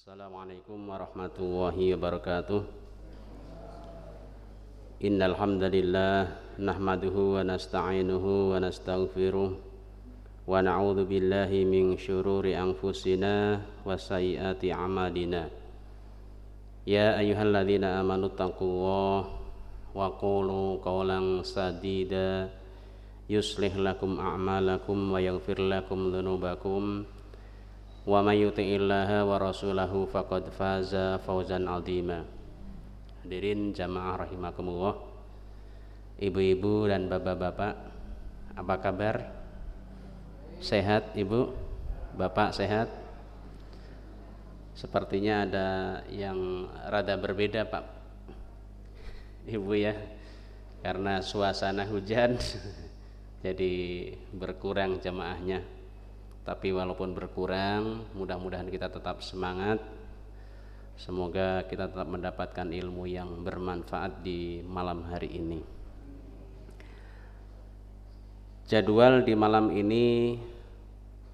Assalamualaikum warahmatullahi wabarakatuh. Innal hamdalillah nahmaduhu wa nasta'inuhu wa nastaghfiruh wa na'udzu billahi min syururi anfusina wa sayyiati a'malina. Ya ayyuhalladzina amanu taqullaha wa qulu qawlan sadida yuslih lakum a'malakum wa yaghfir lakum dzunubakum. Wa may yuti'illaha wa rasulahu faqad faza fawzan 'azima. Hadirin jamaah rahimakumullah, ibu-ibu dan bapak-bapak, apa kabar? Sehat ibu? Bapak sehat? Sepertinya ada yang rada berbeda Pak Ibu ya, karena suasana hujan jadi berkurang jamaahnya. Tapi walaupun berkurang, mudah-mudahan kita tetap semangat. Semoga kita tetap mendapatkan ilmu yang bermanfaat di malam hari ini. Jadwal di malam ini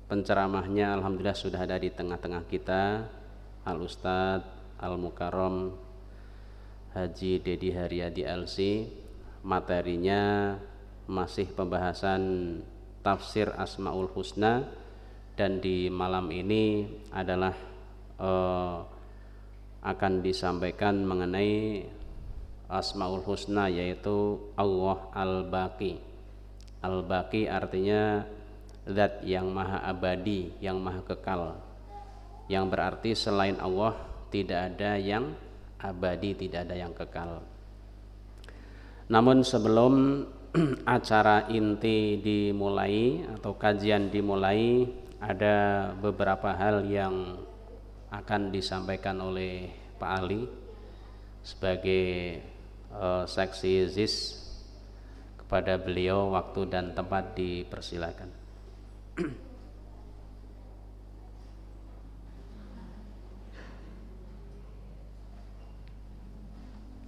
penceramahnya alhamdulillah sudah ada di tengah-tengah kita, Al-Ustadz Al-Mukarram Haji Dedi Haryadi LC. Materinya masih pembahasan tafsir Asmaul Husna. Dan di malam ini adalah akan disampaikan mengenai Asmaul Husna, yaitu Allah Al-Baqi. Al-Baqi artinya zat yang maha abadi, yang maha kekal, yang berarti selain Allah tidak ada yang abadi, tidak ada yang kekal. Namun sebelum acara inti dimulai atau kajian dimulai, ada beberapa hal yang akan disampaikan oleh Pak Ali sebagai saksi ZIS. Kepada beliau waktu dan tempat dipersilakan.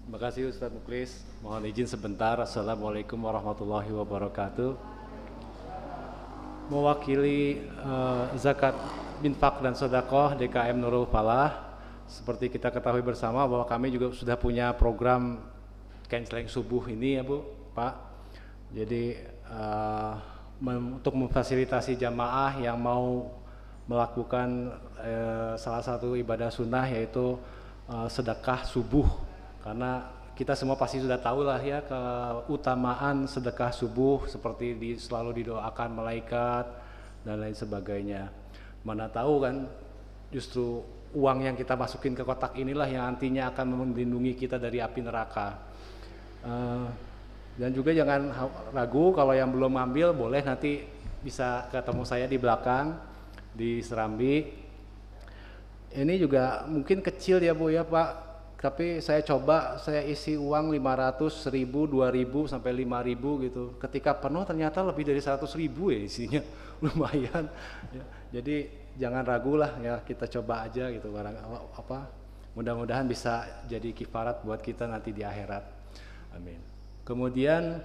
Terima kasih Ustadz Muklis. Mohon izin sebentar. Assalamualaikum warahmatullahi wabarakatuh. Mewakili zakat, infak dan sedekah DKM Nurul Falah, seperti kita ketahui bersama bahwa kami juga sudah punya program canceling subuh ini ya Bu, Pak. Jadi untuk memfasilitasi jamaah yang mau melakukan salah satu ibadah sunnah, yaitu sedekah subuh. Karena kita semua pasti sudah tahu lah ya keutamaan sedekah subuh, seperti selalu didoakan malaikat dan lain sebagainya. Mana tahu kan, justru uang yang kita masukin ke kotak inilah yang nantinya akan melindungi kita dari api neraka. Dan juga jangan ragu, kalau yang belum ambil boleh nanti bisa ketemu saya di belakang di Serambi. Ini juga mungkin kecil ya Bu ya Pak, tapi saya isi uang 500, 1000, 2000 sampai 5000 gitu. Ketika penuh ternyata lebih dari 100.000 ya isinya, lumayan. Ya, jadi jangan ragu lah ya, kita coba aja gitu, mudah-mudahan bisa jadi kifarat buat kita nanti di akhirat. Amin. Kemudian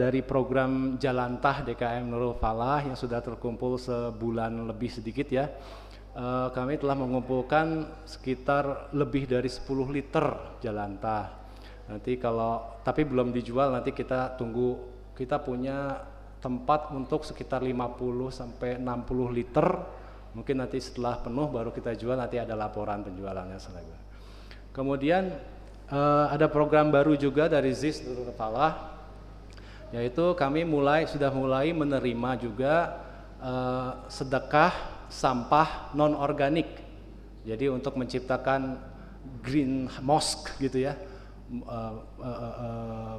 dari program Jalantah DKM Nurul Falah yang sudah terkumpul sebulan lebih sedikit ya, kami telah mengumpulkan sekitar lebih dari 10 liter Jalantah. Nanti tapi belum dijual, nanti kita tunggu, kita punya tempat untuk sekitar 50 sampai 60 liter. Mungkin nanti setelah penuh baru kita jual, nanti ada laporan penjualannya. Kemudian ada program baru juga dari ZIS Nurul Falah, yaitu kami sudah mulai menerima juga sedekah sampah non organik. Jadi untuk menciptakan green mosque gitu ya,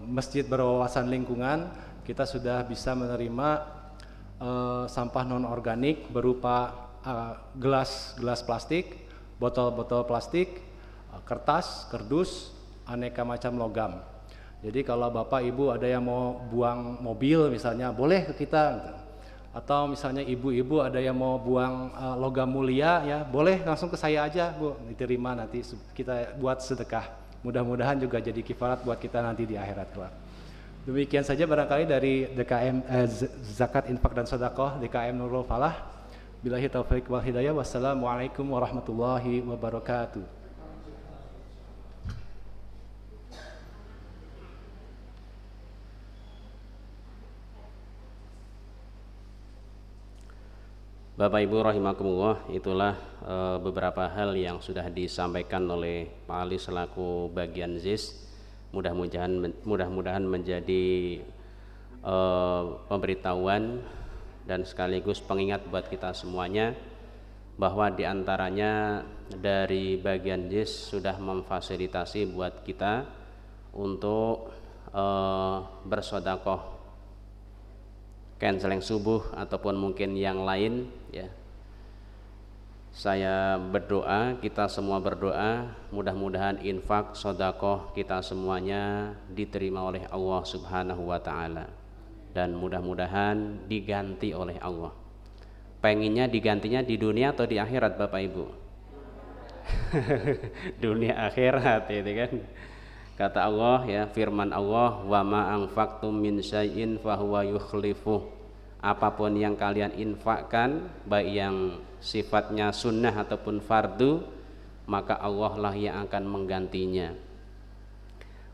masjid berwawasan lingkungan, kita sudah bisa menerima sampah non organik berupa gelas plastik, botol plastik, kertas, kardus, aneka macam logam. Jadi kalau Bapak Ibu ada yang mau buang mobil misalnya, boleh ke kita gitu. Atau misalnya ibu-ibu ada yang mau buang logam mulia ya, boleh langsung ke saya aja Bu, diterima, nanti kita buat sedekah. Mudah-mudahan juga jadi kifarat buat kita nanti di akhirat kelak. Demikian saja barangkali dari DKM Zakat Infak dan Sedekah DKM Nurul Falah. Billahi taufiq wal hidayah. Wassalamualaikum warahmatullahi wabarakatuh. Bapak Ibu rahimakumullah, itulah beberapa hal yang sudah disampaikan oleh Pak Ali selaku bagian ZIS. Mudah-mudahan menjadi pemberitahuan dan sekaligus pengingat buat kita semuanya bahwa diantaranya dari bagian JIS sudah memfasilitasi buat kita untuk bersedekah canceling subuh ataupun mungkin yang lain ya. Saya berdoa, kita semua berdoa, mudah-mudahan infak sedekah kita semuanya diterima oleh Allah Subhanahu wa taala dan mudah-mudahan diganti oleh Allah. Pengennya digantinya di dunia atau di akhirat Bapak Ibu? Dunia akhirat itu kan. Kata Allah ya, firman Allah, wa ma anfaqtum min syai'in fahuwa yukhlifuh. Apapun yang kalian infakkan, baik yang sifatnya sunnah ataupun fardu, maka Allah lah yang akan menggantinya.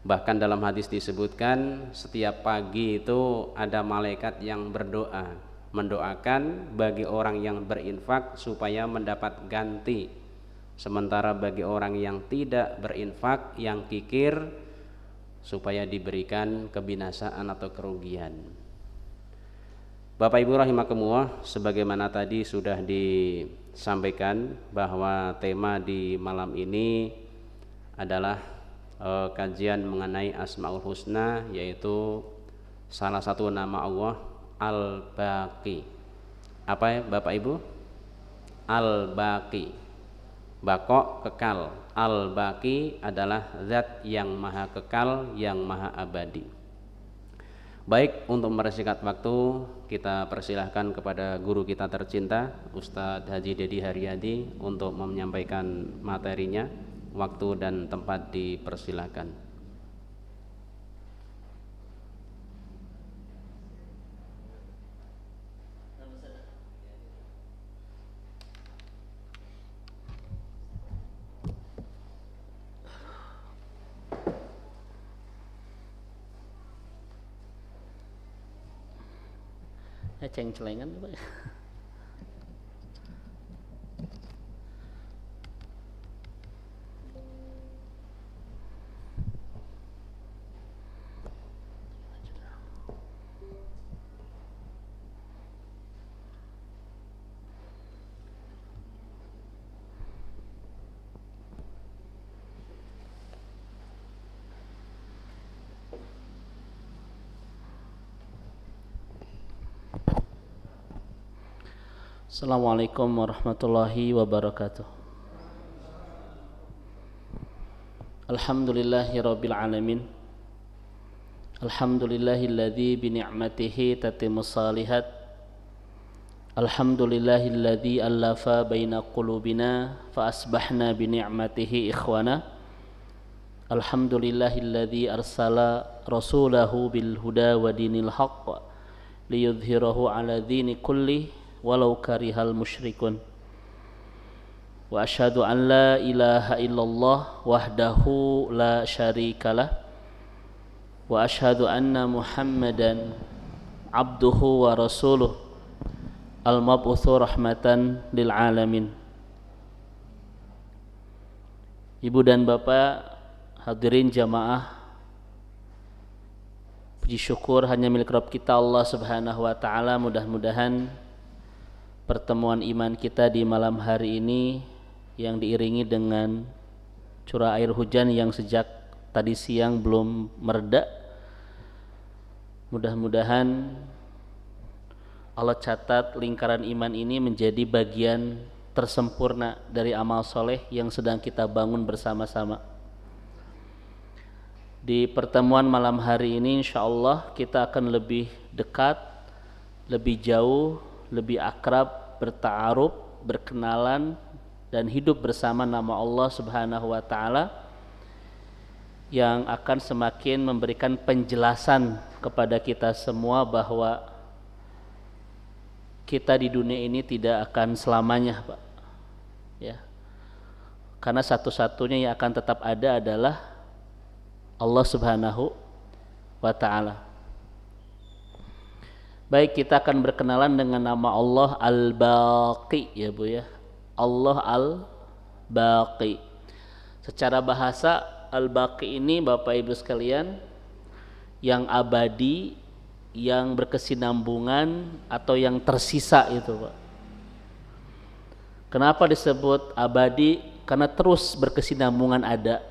Bahkan dalam hadis disebutkan setiap pagi itu ada malaikat yang berdoa, mendoakan bagi orang yang berinfak supaya mendapat ganti. Sementara bagi orang yang tidak berinfak, yang kikir, supaya diberikan kebinasaan atau kerugian. Bapak Ibu rahimakumullah, sebagaimana tadi sudah disampaikan bahwa tema di malam ini adalah kajian mengenai Asmaul Husna, yaitu salah satu nama Allah Al-Baqi. Apa ya Bapak Ibu? Al-Baqi, Baqo kekal. Al-Baqi adalah zat yang maha kekal, yang maha abadi. Baik, untuk mempersingkat waktu, kita persilahkan kepada guru kita tercinta Ustadz Haji Dedi Haryadi untuk menyampaikan materinya. Waktu dan tempat dipersilahkan. Ceng-celengan Pak. Assalamualaikum warahmatullahi wabarakatuh. Alhamdulillahirabbil alamin. Alhamdulillahilladzi bi ni'matihi tatimmus shalihat. Alhamdulillahilladzi allafa baina qulubina fa asbahna bi ni'matihi ikhwana. Alhamdulillahilladzi arsala rasulahu bil huda wa dinil haqq liyudhhirahu ala dini kulli walau karihal musyrikun. Wa asyhadu an la ilaha illallah wahdahu la syarikalah wa asyhadu anna Muhammadan abduhu wa rasuluh al-mab'utsu rahmatan lil alamin. Ibu dan Bapak hadirin jamaah, puji syukur hanya milik Rabb kita Allah Subhanahu wa taala. Mudah-mudahan pertemuan iman kita di malam hari ini yang diiringi dengan curah air hujan yang sejak tadi siang belum mereda, mudah-mudahan Allah catat lingkaran iman ini menjadi bagian tersempurna dari amal soleh yang sedang kita bangun bersama-sama. Di pertemuan malam hari ini insyaallah kita akan lebih dekat, lebih jauh, lebih akrab, berta'aruf, berkenalan dan hidup bersama nama Allah Subhanahu wa taala yang akan semakin memberikan penjelasan kepada kita semua bahwa kita di dunia ini tidak akan selamanya, Pak. Ya. Karena satu-satunya yang akan tetap ada adalah Allah Subhanahu wa taala. Baik, kita akan berkenalan dengan nama Allah Al-Baqi ya Bu ya. Allah Al-Baqi. Secara bahasa Al-Baqi ini Bapak Ibu sekalian yang abadi, yang berkesinambungan atau yang tersisa itu Pak. Kenapa disebut abadi? Karena terus berkesinambungan ada.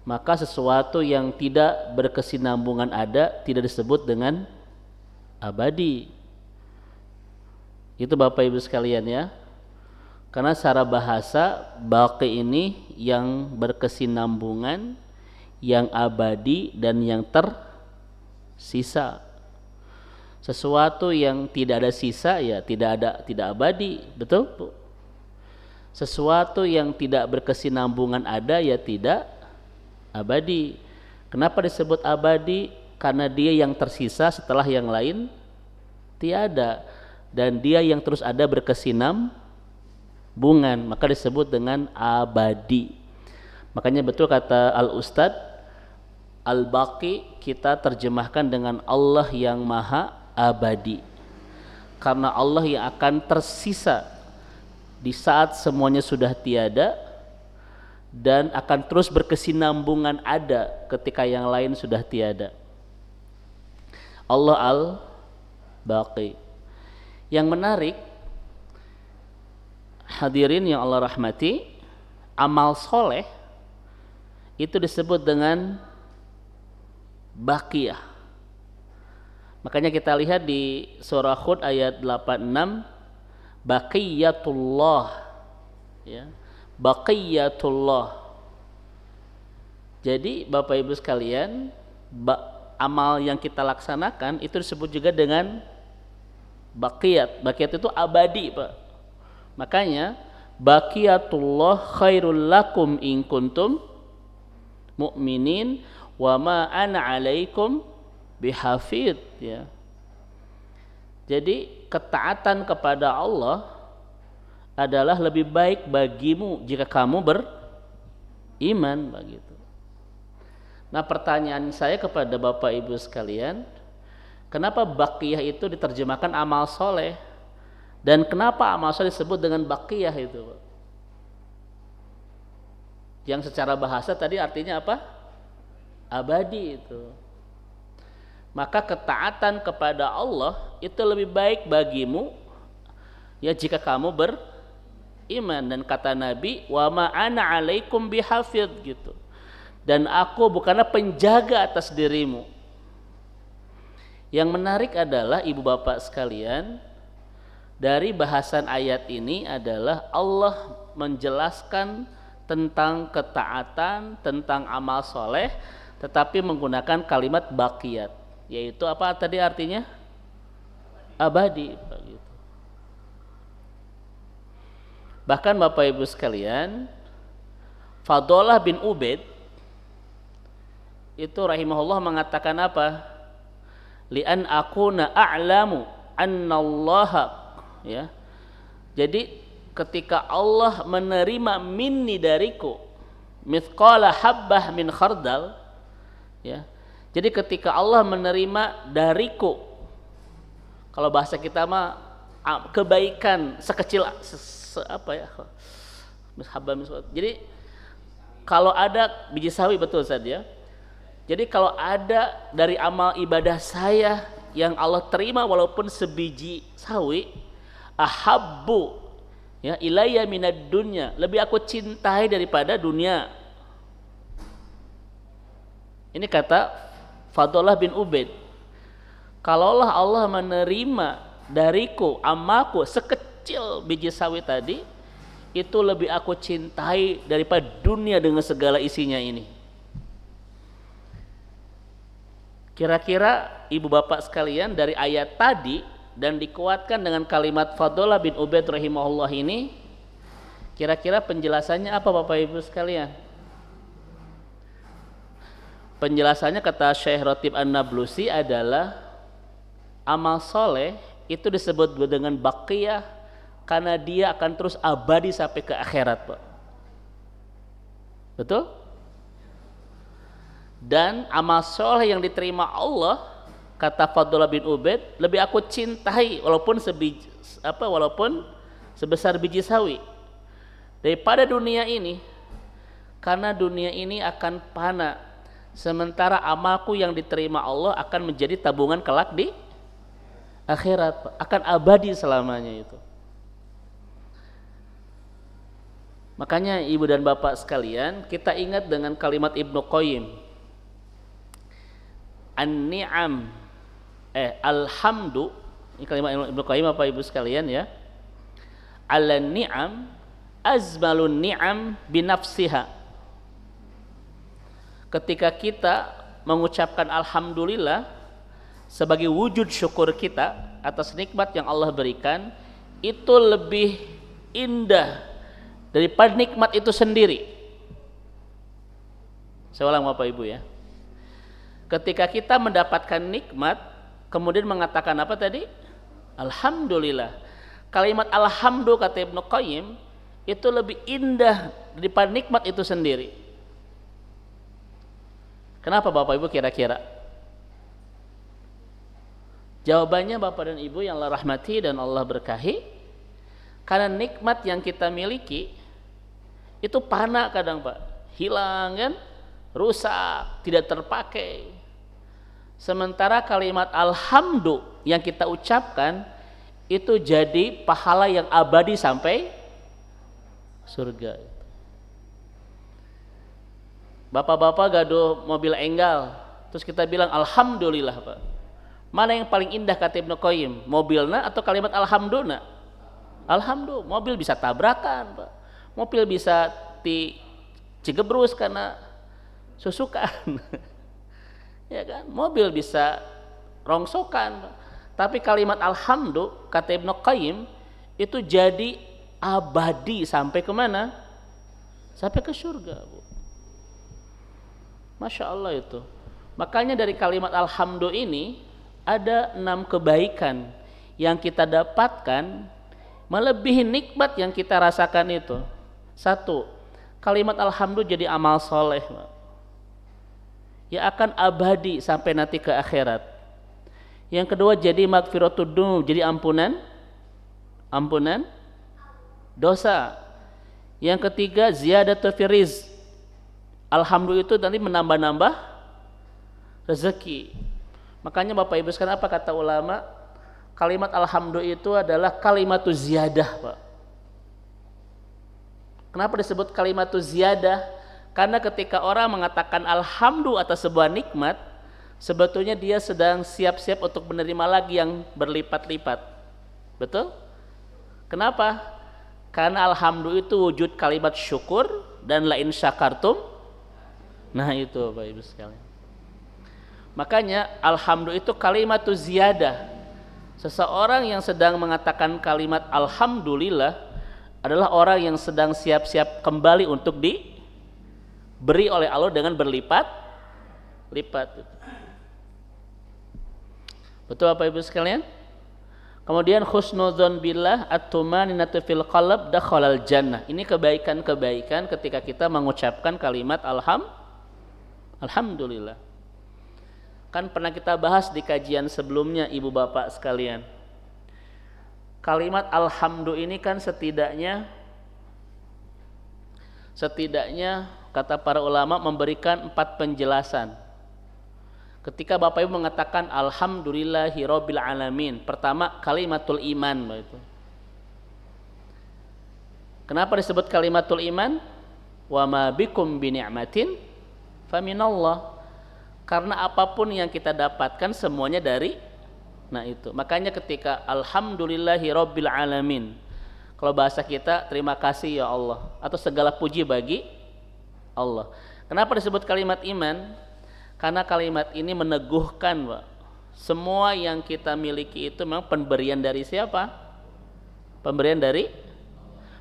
Maka sesuatu yang tidak berkesinambungan ada tidak disebut dengan abadi. Itu Bapak Ibu sekalian ya. Karena secara bahasa baqi ini yang berkesinambungan, yang abadi dan yang tersisa. Sesuatu yang tidak ada sisa ya tidak abadi, betul Bu? Sesuatu yang tidak berkesinambungan ada ya tidak abadi. Kenapa disebut abadi? Karena dia yang tersisa setelah yang lain tiada, dan dia yang terus ada berkesinambungan, maka disebut dengan abadi. Makanya betul kata Al-Ustadz, Al-Baqi kita terjemahkan dengan Allah yang maha abadi, karena Allah yang akan tersisa di saat semuanya sudah tiada dan akan terus berkesinambungan ada ketika yang lain sudah tiada. Allah Al-Baqi. Yang menarik, hadirin yang Allah rahmati, amal soleh itu disebut dengan baqiyah. Makanya kita lihat di surah Hud ayat 86, baqiyatullah ya, baqiyatullah. Jadi Bapak Ibu sekalian, amal yang kita laksanakan itu disebut juga dengan baqiyat. Baqiyat itu abadi Pak. Makanya baqiyatullah khairul lakum in kuntum mu'minin wa ma ana alaikum bihafid ya. Jadi ketaatan kepada Allah adalah lebih baik bagimu jika kamu beriman begitu. Nah, pertanyaan saya kepada Bapak Ibu sekalian, kenapa baqiyah itu diterjemahkan amal soleh, dan kenapa amal soleh disebut dengan baqiyah itu? Yang secara bahasa tadi artinya apa? Abadi itu. Maka ketaatan kepada Allah itu lebih baik bagimu ya jika kamu beriman, dan kata Nabi, wa ma ana alaikum bihafid gitu. Dan aku bukanlah penjaga atas dirimu. Yang menarik adalah ibu bapak sekalian, dari bahasan ayat ini adalah Allah menjelaskan tentang ketaatan, tentang amal soleh, tetapi menggunakan kalimat baqiyat, yaitu apa tadi artinya? Abadi. Bahkan Bapak Ibu sekalian, Fadhalah bin Ubaid itu rahimahullah mengatakan apa? Li'an akuna a'lamu annallaha ya. Jadi ketika Allah menerima minni dariku mithqala habbah min khardal ya. Jadi ketika Allah menerima dariku, kalau bahasa kita mah kebaikan sekecil apa ya? Jadi kalau ada biji sawi, betul Ustaz ya. Jadi kalau ada dari amal ibadah saya yang Allah terima walaupun sebiji sawi, ahabbu ya ilayya minad dunya, lebih aku cintai daripada dunia. Ini kata Fadhalah bin Ubaid. Kalaulah Allah menerima dariku amalku sekecil biji sawi tadi, itu lebih aku cintai daripada dunia dengan segala isinya ini. Kira-kira ibu bapak sekalian, dari ayat tadi dan dikuatkan dengan kalimat Fadhalah bin Ubaid rahimahullah ini, kira-kira penjelasannya apa Bapak Ibu sekalian? Penjelasannya kata Syekh Ratib An-Nablusi adalah amal soleh itu disebut dengan baqiyah karena dia akan terus abadi sampai ke akhirat, Pak. Betul? Dan amal soleh yang diterima Allah, kata Fadullah bin Ubaid, lebih aku cintai walaupun sebesar biji sawi daripada dunia ini, karena dunia ini akan fana, sementara amalku yang diterima Allah akan menjadi tabungan kelak di akhirat, akan abadi selamanya itu. Makanya ibu dan bapak sekalian, kita ingat dengan kalimat Ibnu Qayyim, an-ni'am alhamdu, ini kalimat Ibnu Qayyim apa ibu sekalian ya, ala ni'am azmalun ni'am binafsiha. Ketika kita mengucapkan alhamdulillah sebagai wujud syukur kita atas nikmat yang Allah berikan, itu lebih indah daripada nikmat itu sendiri. Saya ulang Bapak Ibu ya. Ketika kita mendapatkan nikmat, kemudian mengatakan apa tadi? Alhamdulillah. Kalimat alhamdu kata Ibnu Qayyim itu lebih indah daripada nikmat itu sendiri. Kenapa Bapak Ibu kira-kira? Jawabannya Bapak dan Ibu yang Allah rahmati dan Allah berkahi, karena nikmat yang kita miliki itu fana kadang Pak, hilang kan, rusak, tidak terpakai. Sementara kalimat alhamdu yang kita ucapkan itu jadi pahala yang abadi sampai surga. Bapak-bapak gaduh mobil enggal, terus kita bilang alhamdulillah Pak. Mana yang paling indah kata Ibnu Qayyim, mobilna atau kalimat alhamdulillah? Alhamdulillah, mobil bisa tabrakan Pak, mobil bisa dicegebrus karena susukan. Ya kan, mobil bisa rongsokan, tapi kalimat alhamdulillah kata Ibnu Qayyim itu jadi abadi sampai kemana? Sampai ke surga, Bu. Masya Allah itu. Makanya dari kalimat alhamdulillah ini ada 6 kebaikan yang kita dapatkan melebihi nikmat yang kita rasakan itu. 1, kalimat alhamdulillah jadi amal soleh, Pak, ya akan abadi sampai nanti ke akhirat. Yang kedua jadi magfiratud dzunub, jadi ampunan dosa. Yang ketiga ziyadatu firiz, alhamdulillah itu nanti menambah-nambah rezeki. Makanya Bapak Ibu sekalian, apa kata ulama? Kalimat alhamdulillah itu adalah kalimatuz ziyadah, Pak. Kenapa disebut kalimatuz ziyadah? Karena ketika orang mengatakan alhamdulillah atas sebuah nikmat, sebetulnya dia sedang siap-siap untuk menerima lagi yang berlipat-lipat. Betul? Kenapa? Karena alhamdulillah itu wujud kalimat syukur dan la in syakartum. Nah itu Bapak Ibu sekalian. Makanya alhamdulillah itu kalimatuz ziyadah. Seseorang yang sedang mengatakan kalimat alhamdulillah adalah orang yang sedang siap-siap kembali untuk diberi oleh Allah dengan berlipat-lipat. Betul Bapak Ibu sekalian? Kemudian husnudzon billah at-tumaninatu fil qalb dakhalal jannah. Ini kebaikan-kebaikan ketika kita mengucapkan kalimat alhamdulillah. Kan pernah kita bahas di kajian sebelumnya Ibu Bapak sekalian. Kalimat alhamdulillah ini kan setidaknya kata para ulama memberikan 4 penjelasan. Ketika Bapak Ibu mengatakan alhamdulillahirabbil alamin, pertama kalimatul iman, itu. Kenapa disebut kalimatul iman? Wa ma bikum bi ni'matin faminallah. Karena apapun yang kita dapatkan semuanya dari itu. Makanya ketika alhamdulillahirabbil alamin, kalau bahasa kita terima kasih ya Allah, atau segala puji bagi Allah. Kenapa disebut kalimat iman? Karena kalimat ini meneguhkan, Pak, semua yang kita miliki itu memang pemberian dari siapa? Pemberian dari,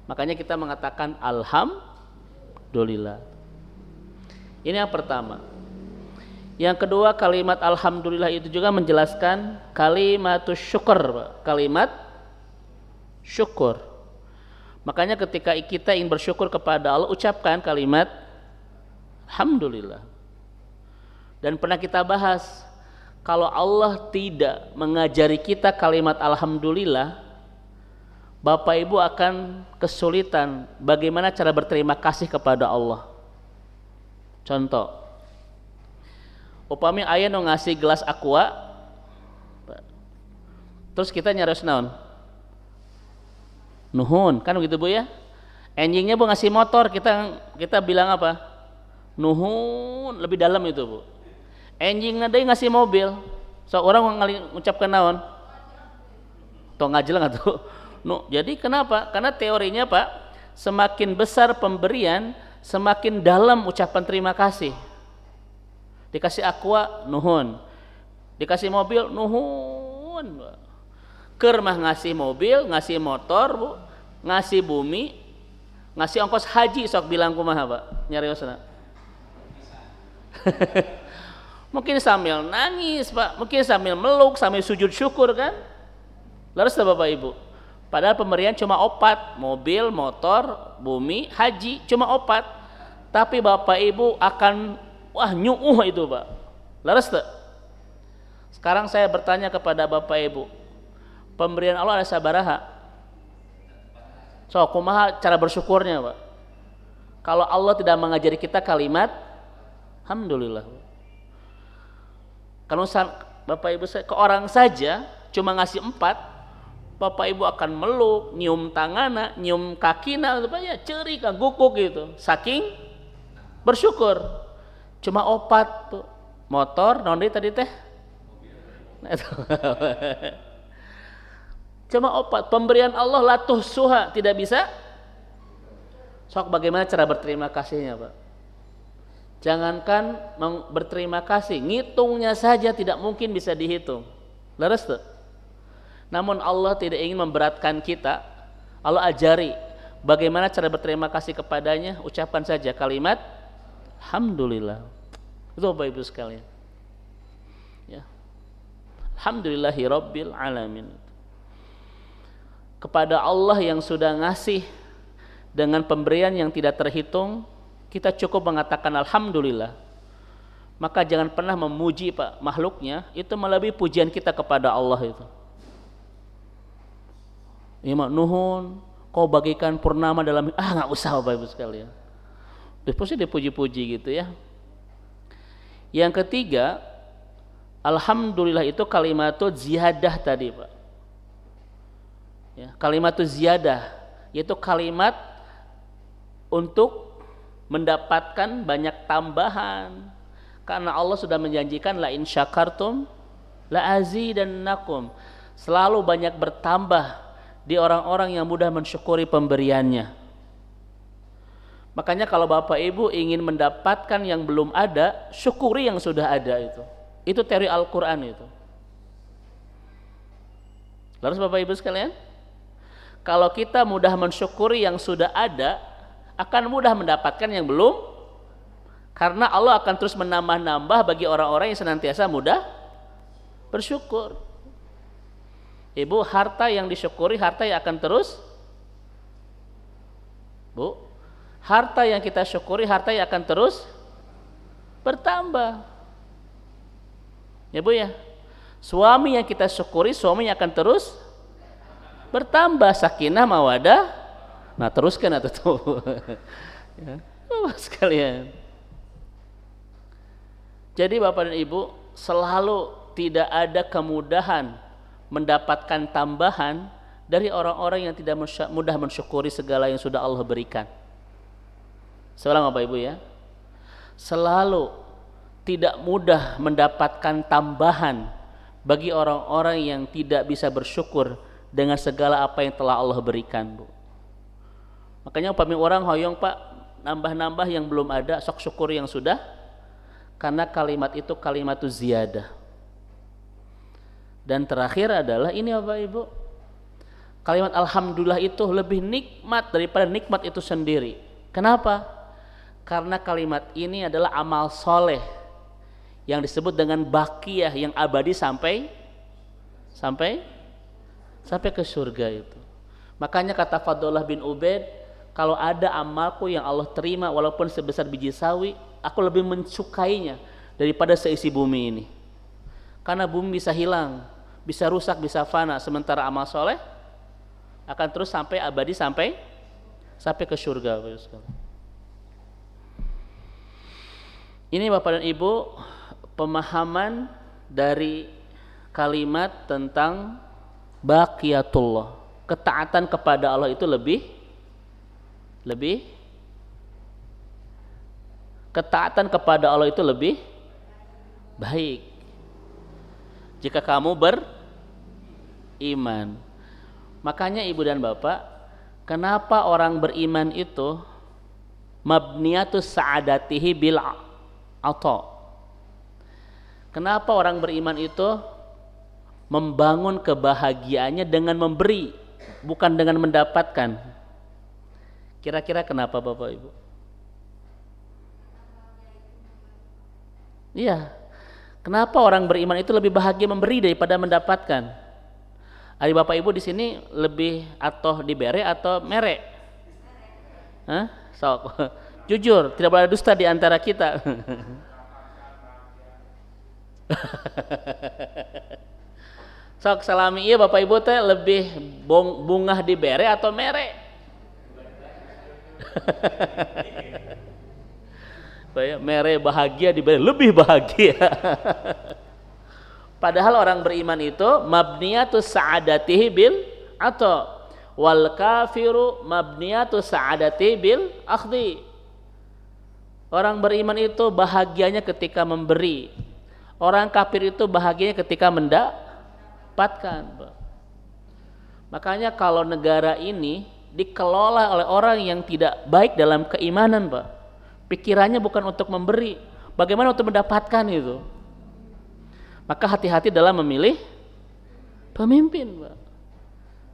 makanya kita mengatakan alhamdulillah. Ini yang pertama. Yang kedua, kalimat alhamdulillah itu juga menjelaskan kalimatus syukur, Pak. Kalimat syukur. Makanya ketika kita ingin bersyukur kepada Allah, ucapkan kalimat alhamdulillah. Dan pernah kita bahas, kalau Allah tidak mengajari kita kalimat alhamdulillah, Bapak Ibu akan kesulitan bagaimana cara berterima kasih kepada Allah. Contoh, upami aya nu ngasih gelas aqua, terus kita nyaros naon? Nuhun, kan begitu Bu ya? Enjingnya Bu ngasih motor, kita bilang apa? Nuhun, lebih dalam itu Bu. Enjingna deui ngasih mobil, so orang ngucapkan naon? Tong ngajelang atuh. Jadi kenapa? Karena teorinya Pak, semakin besar pemberian, semakin dalam ucapan terima kasih. Dikasih aqua, nuhun. Dikasih mobil, nuhun. Keur mah ngasih mobil, ngasih motor, Bu, ngasih bumi, ngasih ongkos haji sok bilang kumaha Pak? Nyariosna. Mungkin sambil nangis Pak, mungkin sambil meluk, sambil sujud syukur kan? Laras Bapak Ibu. Padahal pemberian cuma 4, mobil, motor, bumi, haji, cuma 4. Tapi Bapak Ibu akan nyuuh itu Pak. Laras tak? Sekarang saya bertanya kepada Bapak Ibu, pemberian Allah ada sabaraha? So, kumaha cara bersyukurnya Pak? Kalau Allah tidak mengajari kita kalimat alhamdulillah. Kalau Bapak Ibu ke orang saja cuma ngasih 4, Bapak Ibu akan meluk, nyium tanganna, nyium kakina, ya ceri kagukuk gitu. Saking bersyukur. Cuma 4 tuh. Motor, naon deui tadi teh? Cuma 4. Pemberian Allah latuh suha, tidak bisa. Sok bagaimana cara berterima kasihnya, Pak? Jangankan berterima kasih, ngitungnya saja tidak mungkin bisa dihitung. Leres tuh? Namun Allah tidak ingin memberatkan kita. Allah ajari bagaimana cara berterima kasih kepadanya. Ucapkan saja kalimat alhamdulillah. Itu Bapak Ibu sekalian ya. Alhamdulillahi rabbil alamin. Kepada Allah yang sudah ngasih dengan pemberian yang tidak terhitung, kita cukup mengatakan alhamdulillah. Maka jangan pernah memuji Pak makhluknya, itu melebihi pujian kita kepada Allah itu. Ya nuhun, kau bagikan purnama dalam nggak usah Bapak Ibu sekalian. Terus dipuji-puji gitu ya. Yang ketiga, alhamdulillah itu kalimatut ziyadah tadi Pak. Ya, kalimatut ziyadah yaitu kalimat untuk mendapatkan banyak tambahan. Karena Allah sudah menjanjikan la in syakartum la azidannakum. Selalu banyak bertambah di orang-orang yang mudah mensyukuri pemberiannya. Makanya kalau Bapak Ibu ingin mendapatkan yang belum ada, syukuri yang sudah ada itu. Itu teori Al-Quran itu. Lalu Bapak Ibu sekalian, kalau kita mudah mensyukuri yang sudah ada, akan mudah mendapatkan yang belum, karena Allah akan terus menambah-nambah bagi orang-orang yang senantiasa mudah bersyukur. Ibu, harta yang disyukuri, harta yang akan terus, Bu, harta yang kita syukuri, harta yang akan terus bertambah. Ya Bu ya, suami yang kita syukuri, suami yang akan terus bertambah, sakinah mawadah. Nah teruskan atau tuh, ya, sekalian. Jadi Bapak dan Ibu, selalu tidak ada kemudahan mendapatkan tambahan dari orang-orang yang tidak mudah mensyukuri segala yang sudah Allah berikan. Seorang Bapak Ibu ya, selalu tidak mudah mendapatkan tambahan bagi orang-orang yang tidak bisa bersyukur dengan segala apa yang telah Allah berikan, Bu. Makanya upami orang hoyong Pak, nambah-nambah yang belum ada, sok syukur yang sudah, karena kalimat itu kalimat ziyadah. Dan terakhir adalah ini Bapak Ibu, kalimat alhamdulillah itu lebih nikmat daripada nikmat itu sendiri. Kenapa? Karena kalimat ini adalah amal soleh yang disebut dengan baqiyah, yang abadi sampai ke surga itu. Makanya kata Fadullah bin Ubaid, kalau ada amalku yang Allah terima walaupun sebesar biji sawi, aku lebih menyukainya daripada seisi bumi ini. Karena bumi bisa hilang, bisa rusak, bisa fana, sementara amal soleh akan terus sampai abadi sampai ke surga. Ini Bapak dan Ibu, pemahaman dari kalimat tentang baqiyatullah. Ketaatan kepada Allah itu lebih ketaatan kepada Allah itu lebih baik jika kamu beriman. Makanya Ibu dan Bapak, kenapa orang beriman itu mabniyatus sa'adatihi bil ata? Kenapa orang beriman itu membangun kebahagiaannya dengan memberi, bukan dengan mendapatkan? Kira-kira kenapa Bapak Ibu? Iya. Kenapa orang beriman itu lebih bahagia memberi daripada mendapatkan? Ada Bapak Ibu di sini lebih atau dibere atau mere? Hah? Sok. Jujur, tidak boleh dusta di antara kita. Sok salami iya Bapak Ibu teh lebih bungah dibere atau mere? Mere bahagia diberi lebih bahagia. Padahal orang beriman itu mabniyatus sa'adatihi bil atau wal kafiru mabniyatus sa'adatihi bil akhdi. Orang beriman itu bahagianya ketika memberi. Orang kafir itu bahagianya ketika mendapatkan. Makanya kalau negara ini dikelola oleh orang yang tidak baik dalam keimanan, Pak, pikirannya bukan untuk memberi, bagaimana untuk mendapatkan itu. Maka hati-hati dalam memilih pemimpin, Pak.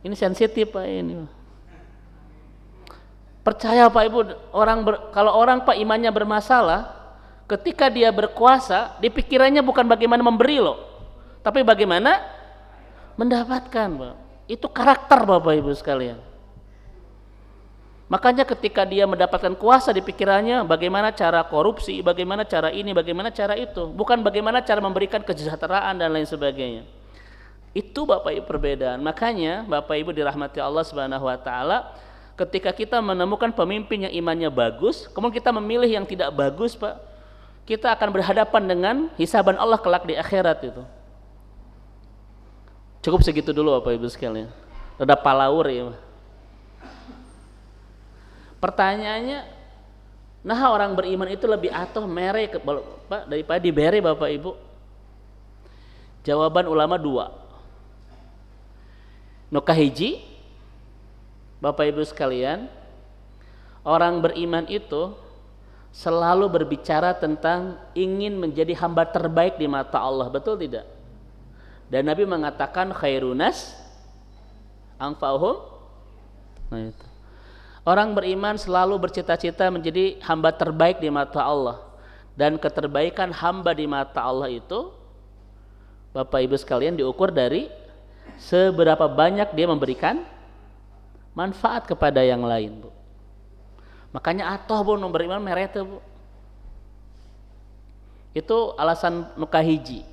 Ini sensitif, Pak, ini. Percaya Pak Ibu, kalau orang Pak imannya bermasalah, ketika dia berkuasa, di pikirannya bukan bagaimana memberi loh, tapi bagaimana mendapatkan, Pak. Itu karakter Bapak Ibu sekalian. Makanya ketika dia mendapatkan kuasa di pikirannya bagaimana cara korupsi, bagaimana cara ini, bagaimana cara itu, bukan bagaimana cara memberikan kesejahteraan dan lain sebagainya. Itu Bapak Ibu perbedaan. Makanya Bapak Ibu dirahmati Allah Subhanahu wa taala, ketika kita menemukan pemimpin yang imannya bagus, kemudian kita memilih yang tidak bagus, Pak, kita akan berhadapan dengan hisaban Allah kelak di akhirat itu. Cukup segitu dulu Bapak Ibu sekalian. Rada palaur ya. Pertanyaannya, nah orang beriman itu lebih atoh mere Pak daripada diberi Bapak Ibu? Jawaban ulama dua. Nukah hiji, Bapak Ibu sekalian, orang beriman itu selalu berbicara tentang ingin menjadi hamba terbaik di mata Allah, betul tidak? Dan Nabi mengatakan khairunas anfa'uhum. Nah itu. Orang beriman selalu bercita-cita menjadi hamba terbaik di mata Allah. Dan keterbaikan hamba di mata Allah itu, Bapak Ibu sekalian, diukur dari seberapa banyak dia memberikan manfaat kepada yang lain, Bu. Makanya atoh Bu beriman merete, Bu. Itu alasan nukah hiji.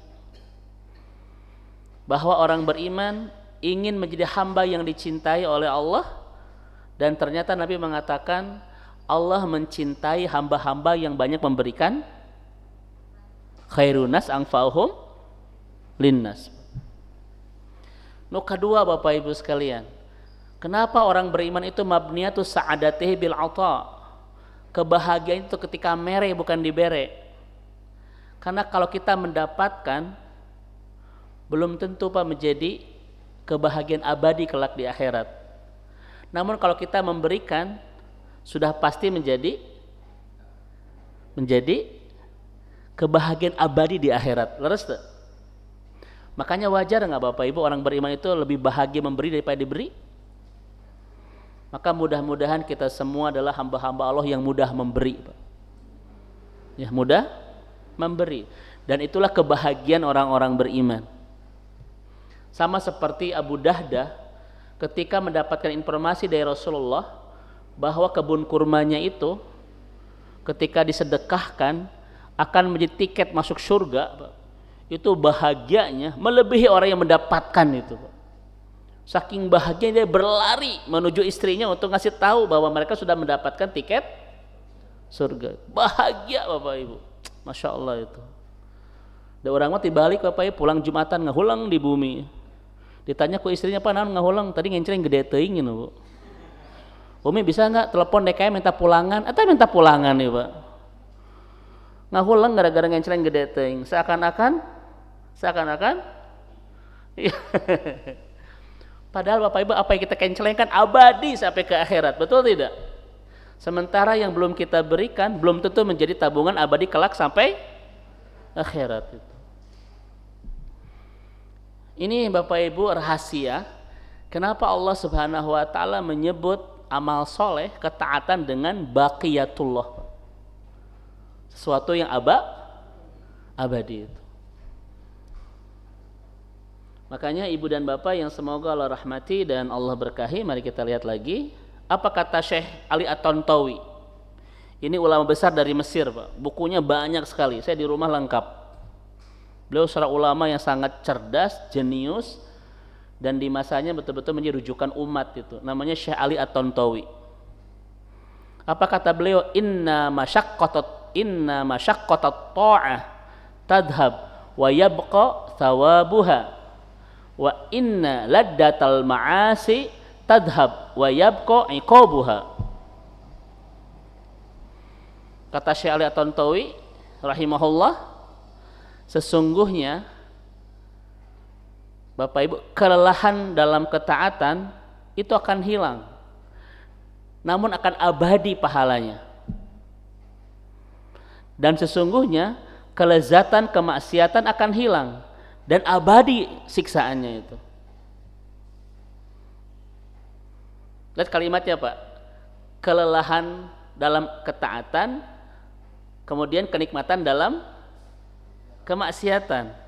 Bahwa orang beriman ingin menjadi hamba yang dicintai oleh Allah. Dan ternyata Nabi mengatakan Allah mencintai hamba-hamba yang banyak memberikan khairunas anfa'uhum linnas. Kedua Bapak Ibu sekalian, kenapa orang beriman itu mabniyatus sa'adatihi bil ata? Kebahagiaan itu ketika mere bukan dibere. Karena kalau kita mendapatkan belum tentu Pak menjadi kebahagiaan abadi kelak di akhirat. Namun kalau kita memberikan sudah pasti menjadi kebahagiaan abadi di akhirat. Leres tuh? Makanya wajar nggak Bapak Ibu orang beriman itu lebih bahagia memberi daripada diberi? Maka mudah-mudahan kita semua adalah hamba-hamba Allah yang mudah memberi, Pak. Ya, mudah memberi. Dan itulah kebahagiaan orang-orang beriman. Sama seperti Abu Dahdah ketika mendapatkan informasi dari Rasulullah bahwa kebun kurmanya itu ketika disedekahkan akan menjadi tiket masuk surga, itu bahagianya melebihi orang yang mendapatkan itu. Saking bahagianya dia berlari menuju istrinya untuk ngasih tahu bahwa mereka sudah mendapatkan tiket surga. Bahagia Bapak Ibu, Masya Allah itu. Dan orang mati balik Bapak Ibu pulang Jumatan ngahulang di bumi. Ditanya ku istrinya, "Pak, naon ngahulang? Tadi ngenceng gede teuing gitu, Bu." "Umi bisa nggak telepon DKM minta pulangan?" "Atau minta pulangan nih, Pak." Ngahulang gara-gara ngenceng gede teuing. Seakan-akan padahal Bapak Ibu apa yang kita kencelengkan abadi sampai ke akhirat, betul tidak? Sementara yang belum kita berikan belum tentu menjadi tabungan abadi kelak sampai akhirat itu. Ini Bapak Ibu rahasia kenapa Allah Subhanahu wa taala menyebut amal soleh, ketaatan dengan baqiyatullah. Sesuatu yang abadi itu. Makanya ibu dan bapak yang semoga Allah rahmati dan Allah berkahi, mari kita lihat lagi apa kata Syekh Ali At-Tantawi. Ini ulama besar dari Mesir, Pak. Bukunya banyak sekali. Saya di rumah lengkap. Beliau seorang ulama yang sangat cerdas, jenius, dan di masanya betul-betul menjadi rujukan umat itu. Namanya Syekh Ali At-Tantawi. Apa kata beliau? Inna masyaqqatat ta'ah tadhhab wa yabqa thawabuha wa inna laddatal ma'asi tadhhab wa yabqa iqabuha. Kata Syekh Ali At-Tantawi rahimahullah, sesungguhnya Bapak Ibu, kelelahan dalam ketaatan itu akan hilang, namun akan abadi pahalanya. Dan sesungguhnya kelezatan kemaksiatan akan hilang dan abadi siksaannya itu. Lihat kalimatnya Pak, kelelahan dalam ketaatan, kemudian kenikmatan dalam kemaksiatan.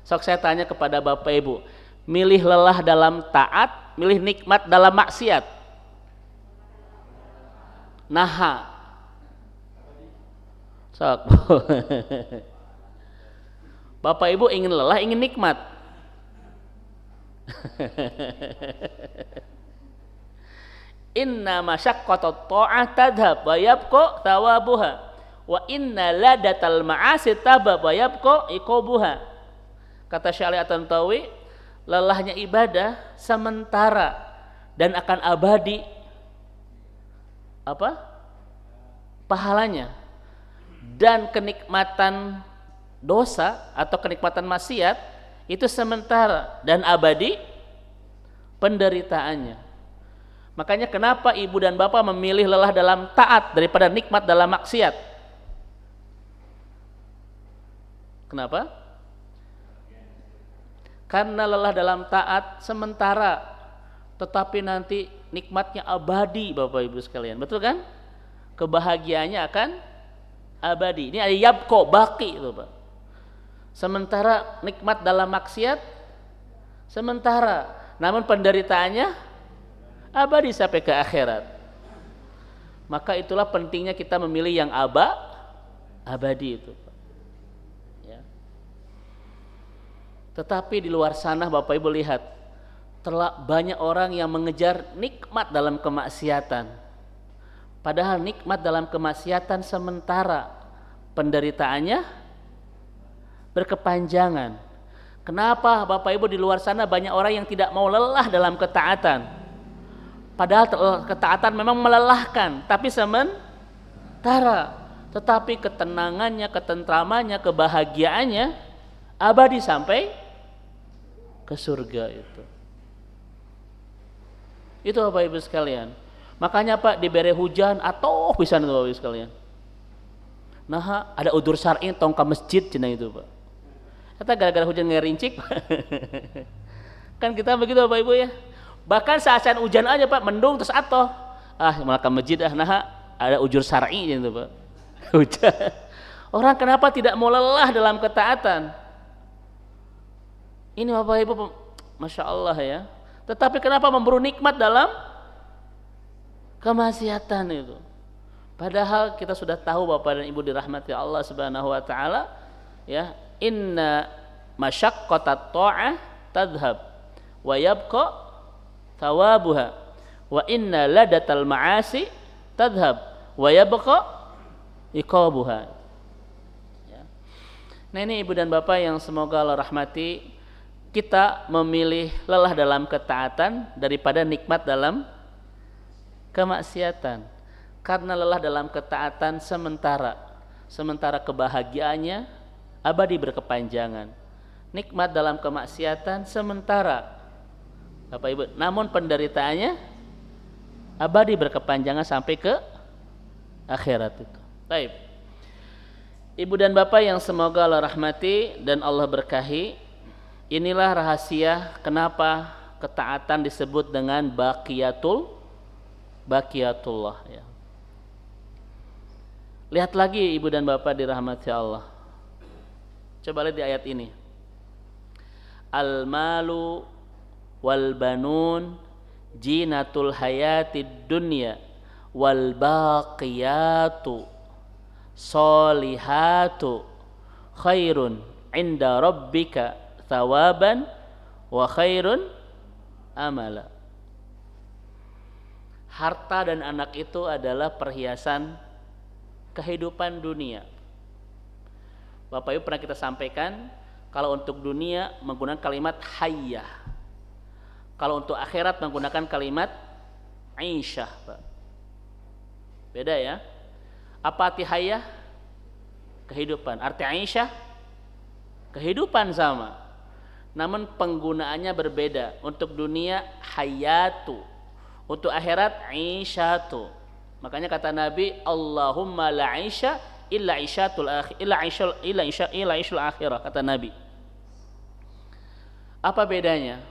Sok saya tanya kepada Bapak Ibu, milih lelah dalam taat, milih nikmat dalam maksiat? Naha. Sok. Bapak Ibu ingin lelah, ingin nikmat. Inna masyaqqatat ta'ah tadhhab wa yabqa thawabuha wa inna ladatal ma'asi tabab wa yabqa iqabuha. Kata Syekh Ali At-Tantawi, lelahnya ibadah sementara dan akan abadi apa? Pahalanya. Dan kenikmatan dosa atau kenikmatan maksiat itu sementara dan abadi penderitaannya. Makanya kenapa ibu dan bapak memilih lelah dalam taat daripada nikmat dalam maksiat? Kenapa? Karena lelah dalam taat sementara, tetapi nanti nikmatnya abadi Bapak Ibu sekalian. Betul kan? Kebahagiaannya akan abadi. Ini ada yabko, baki itu Pak. Sementara nikmat dalam maksiat sementara, namun penderitaannya abadi sampai ke akhirat. Maka itulah pentingnya kita memilih yang abadi itu. Ya. Tetapi di luar sana Bapak Ibu lihat, telah banyak orang yang mengejar nikmat dalam kemaksiatan. Padahal nikmat dalam kemaksiatan sementara, penderitaannya berkepanjangan. Kenapa Bapak Ibu di luar sana banyak orang yang tidak mau lelah dalam ketaatan? Padahal ketaatan memang melelahkan, tapi sementara. Tetapi ketenangannya, ketentramannya, kebahagiaannya abadi sampai ke surga itu. Itu Bapak Ibu sekalian. Makanya Pak diberi hujan atau bisa itu Bapak Ibu sekalian. Nah, ada udur syar'i tong ka masjid cenah itu Pak. Kata gara-gara hujan ngerincik. Kan kita begitu Bapak Ibu ya. Bahkan saat hujan aja Pak, mendung terus atoh. Malah ke masjid nah ada ujur syar'i gitu Pak. Hujan. Orang kenapa tidak mau lelah dalam ketaatan? Ini Bapak Ibu, Masya Allah ya. Tetapi kenapa memburu nikmat dalam kemaksiatan itu? Padahal kita sudah tahu Bapak dan Ibu dirahmati Allah Subhanahu wa taala, ya, inna masyaqqatat ta'ah tadhhab wa yabqa thawabuha wa inna ladatal ma'asi tadhhab wa yabqa iqabuha. Ya. Nah, ini Ibu dan Bapak yang semoga Allah rahmati, kita memilih lelah dalam ketaatan daripada nikmat dalam kemaksiatan. Karena lelah dalam ketaatan sementara kebahagiaannya abadi berkepanjangan. Nikmat dalam kemaksiatan sementara, Bapak Ibu, namun penderitaannya abadi berkepanjangan sampai ke akhirat itu. Baik. Ibu dan Bapak yang semoga Allah rahmati dan Allah berkahi, inilah rahasia kenapa ketaatan disebut dengan baqiyatullah ya. Lihat lagi Ibu dan Bapak dirahmati Allah. Coba lihat di ayat ini. Al-malu wal banun jinatul hayatid dunya wal baqiyatu solihatu khairun inda rabbika thawaban wa khairun amala. Harta dan anak itu adalah perhiasan kehidupan dunia. Bapak Ibu pernah kita sampaikan, kalau untuk dunia menggunakan kalimat hayyah, kalau untuk akhirat menggunakan kalimat aisyah, Pak. Beda ya. Apa arti hayyah? Kehidupan. Arti aisyah? Kehidupan sama, namun penggunaannya berbeda. Untuk dunia hayatu, untuk akhirat aisyatu. Makanya kata Nabi, Allahumma la aisha illa aishatul akhirah, kata Nabi. Apa bedanya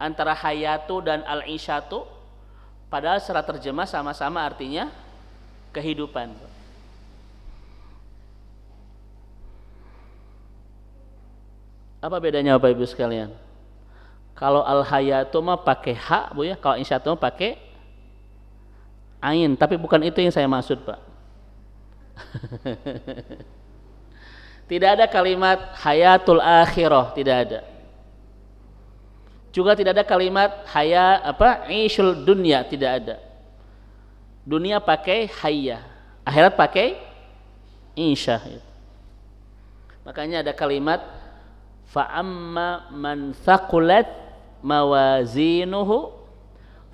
antara hayatu dan al-isyatu? Padahal secara terjemah sama-sama artinya kehidupan. Apa bedanya Bapak Ibu sekalian? Kalau al-hayatu mah pakai ha, Bu ya, kalau isyatu mah pakai ain, tapi bukan itu yang saya maksud, Pak. Tidak ada kalimat hayatul akhirah, tidak ada. Juga tidak ada kalimat ishul dunya, tidak ada. Dunia pakai hayya, akhirat pakai insyah. Makanya ada kalimat fa amma man thaqulat mawazinuhu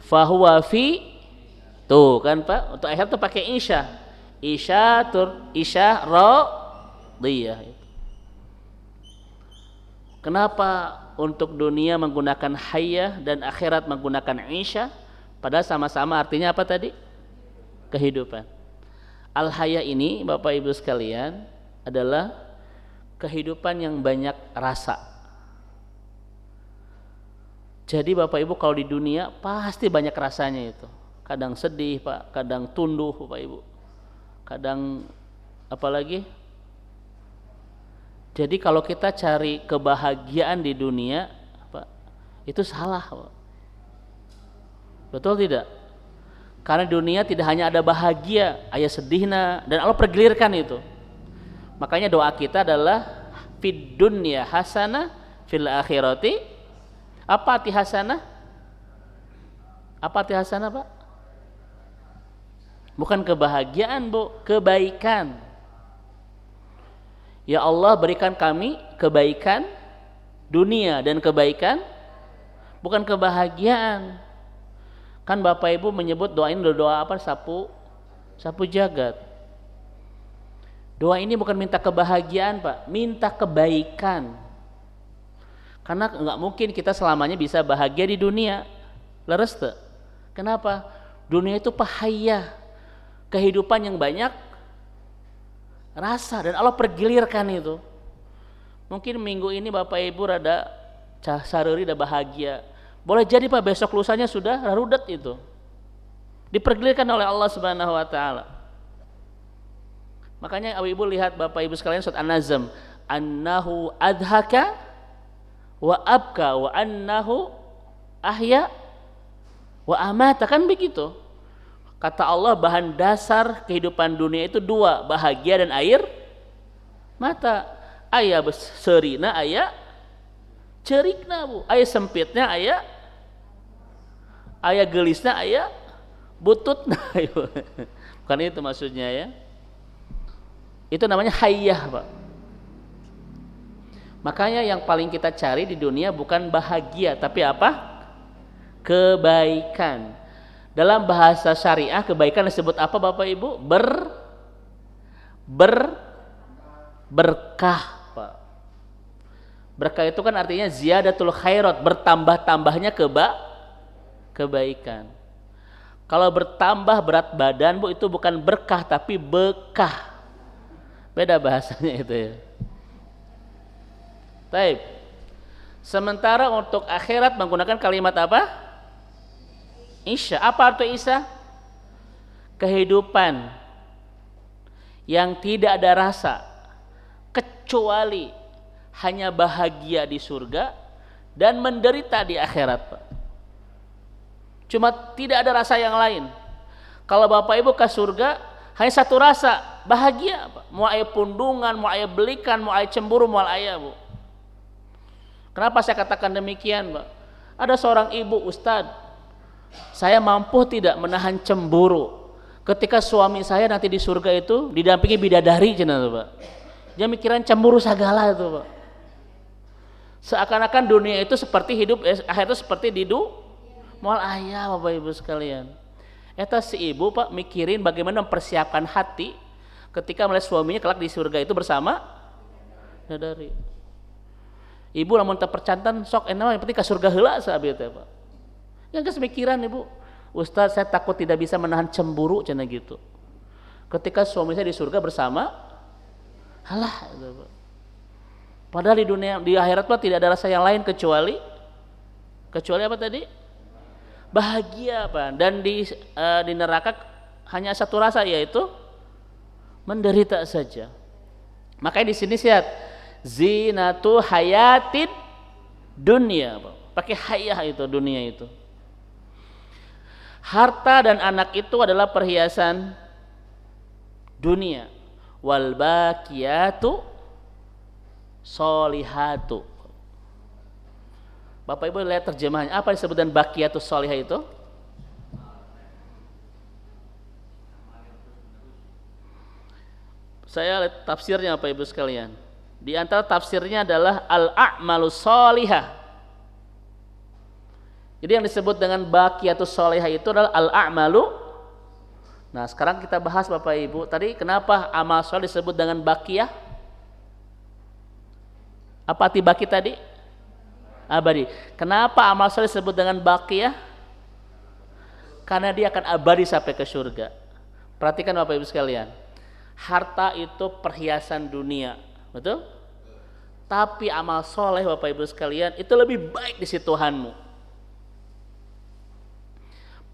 fahuwa fi. Tuh kan Pak, untuk akhirat tuh pakai isyah. Isyah radiyah. Kenapa untuk dunia menggunakan hayyah dan akhirat menggunakan isyah? Padahal sama-sama artinya apa tadi? Kehidupan. Al-hayyah ini Bapak Ibu sekalian adalah kehidupan yang banyak rasa. Jadi Bapak Ibu kalau di dunia pasti banyak rasanya itu. Kadang sedih Pak, kadang tunduh Bapak Ibu, kadang apa lagi? Jadi kalau kita cari kebahagiaan di dunia Pak, itu salah Pak. Betul tidak? Karena di dunia tidak hanya ada bahagia, ada sedihna, dan Allah pergilirkan itu. Makanya doa kita adalah fid dunya hasanah fil akhirati. Apa arti hasanah? Apa arti hasanah Pak? Bukan kebahagiaan, Bu, kebaikan. Ya Allah, berikan kami kebaikan dunia dan kebaikan, bukan kebahagiaan. Kan Bapak Ibu menyebut doa ini doa apa? Sapu jagat. Doa ini bukan minta kebahagiaan, Pak, minta kebaikan. Karena enggak mungkin kita selamanya bisa bahagia di dunia. Leres tuh. Kenapa? Dunia itu pahaya. Kehidupan yang banyak rasa, dan Allah pergilirkan itu. Mungkin minggu ini Bapak Ibu rada sareri, rada bahagia. Boleh jadi Pak besok lusanya sudah rarudet itu. Dipergilirkan oleh Allah Subhanahu wa taala. Makanya ibu lihat Bapak Ibu sekalian surat An-Nazm, annahu adhaka wa abka wa annahu ahya wa amata, kan begitu. Kata Allah bahan dasar kehidupan dunia itu dua, bahagia dan air mata. Aya serina, aya cerikna bu, aya sempitnya, aya gelisna, aya bututna. Bukan itu maksudnya ya. Itu namanya hayyah Pak. Makanya yang paling kita cari di dunia bukan bahagia, tapi apa? Kebaikan. Dalam bahasa syariah kebaikan disebut apa Bapak Ibu? Berkah Pak. Berkah itu kan artinya ziyadatul khairat, bertambah-tambahnya kebaikan. Kalau bertambah berat badan Bu, itu bukan berkah tapi bekah. Beda bahasanya itu ya. Baik. Sementara untuk akhirat menggunakan kalimat apa? Isya. Apa arti Isya? Kehidupan yang tidak ada rasa kecuali hanya bahagia di surga dan menderita di akhirat Pak. Cuma tidak ada rasa yang lain. Kalau Bapak Ibu ke surga hanya satu rasa, bahagia Pak. Mau aya pundungan, mau aya belikan, mau aya cemburu, mau aya Bu. Kenapa saya katakan demikian Pak? Ada seorang ibu, Ustadz, saya mampu tidak menahan cemburu ketika suami saya nanti di surga itu didampingi bidadari cenah Pak. Dia mikiran cemburu segala itu Pak. Seakan-akan dunia itu seperti hidup, akhir itu seperti di moal aya Bapak Ibu sekalian. Eta si ibu Pak mikirin bagaimana mempersiapkan hati ketika melihat suaminya kelak di surga itu bersama bidadari. Ibu lamun teu percantan sok enak yang penting ka surga heula saabeu teh Pak. Yang geus mikiran Ibu, Ustaz saya takut tidak bisa menahan cemburu cenah gitu. Ketika suami saya di surga bersama halah gitu Pak. Padahal di dunia, di akhirat Pak tidak ada rasa yang lain kecuali apa tadi? Bahagia Pak. Dan di neraka hanya satu rasa, yaitu menderita saja. Makanya di sini lihat zinatu hayatid dunia, pakai hayah itu dunia itu. Harta dan anak itu adalah perhiasan dunia. Wal baqiyatu sholihatu. Bapak Ibu lihat terjemahannya, apa disebut dengan baqiyatu sholihah itu? Saya lihat tafsirnya Bapak Ibu sekalian. Di antara tafsirnya adalah al-a'malus sholihah. Jadi yang disebut dengan baqiyatus sholihah itu adalah al-a'malu. Nah, sekarang kita bahas Bapak Ibu, tadi kenapa amal sholih disebut dengan baqiyah? Apa arti baqi tadi? Abadi. Kenapa amal sholih disebut dengan baqiyah? Karena dia akan abadi sampai ke surga. Perhatikan Bapak Ibu sekalian. Harta itu perhiasan dunia, betul? Tapi amal soleh Bapak Ibu sekalian itu lebih baik di sisi Tuhanmu.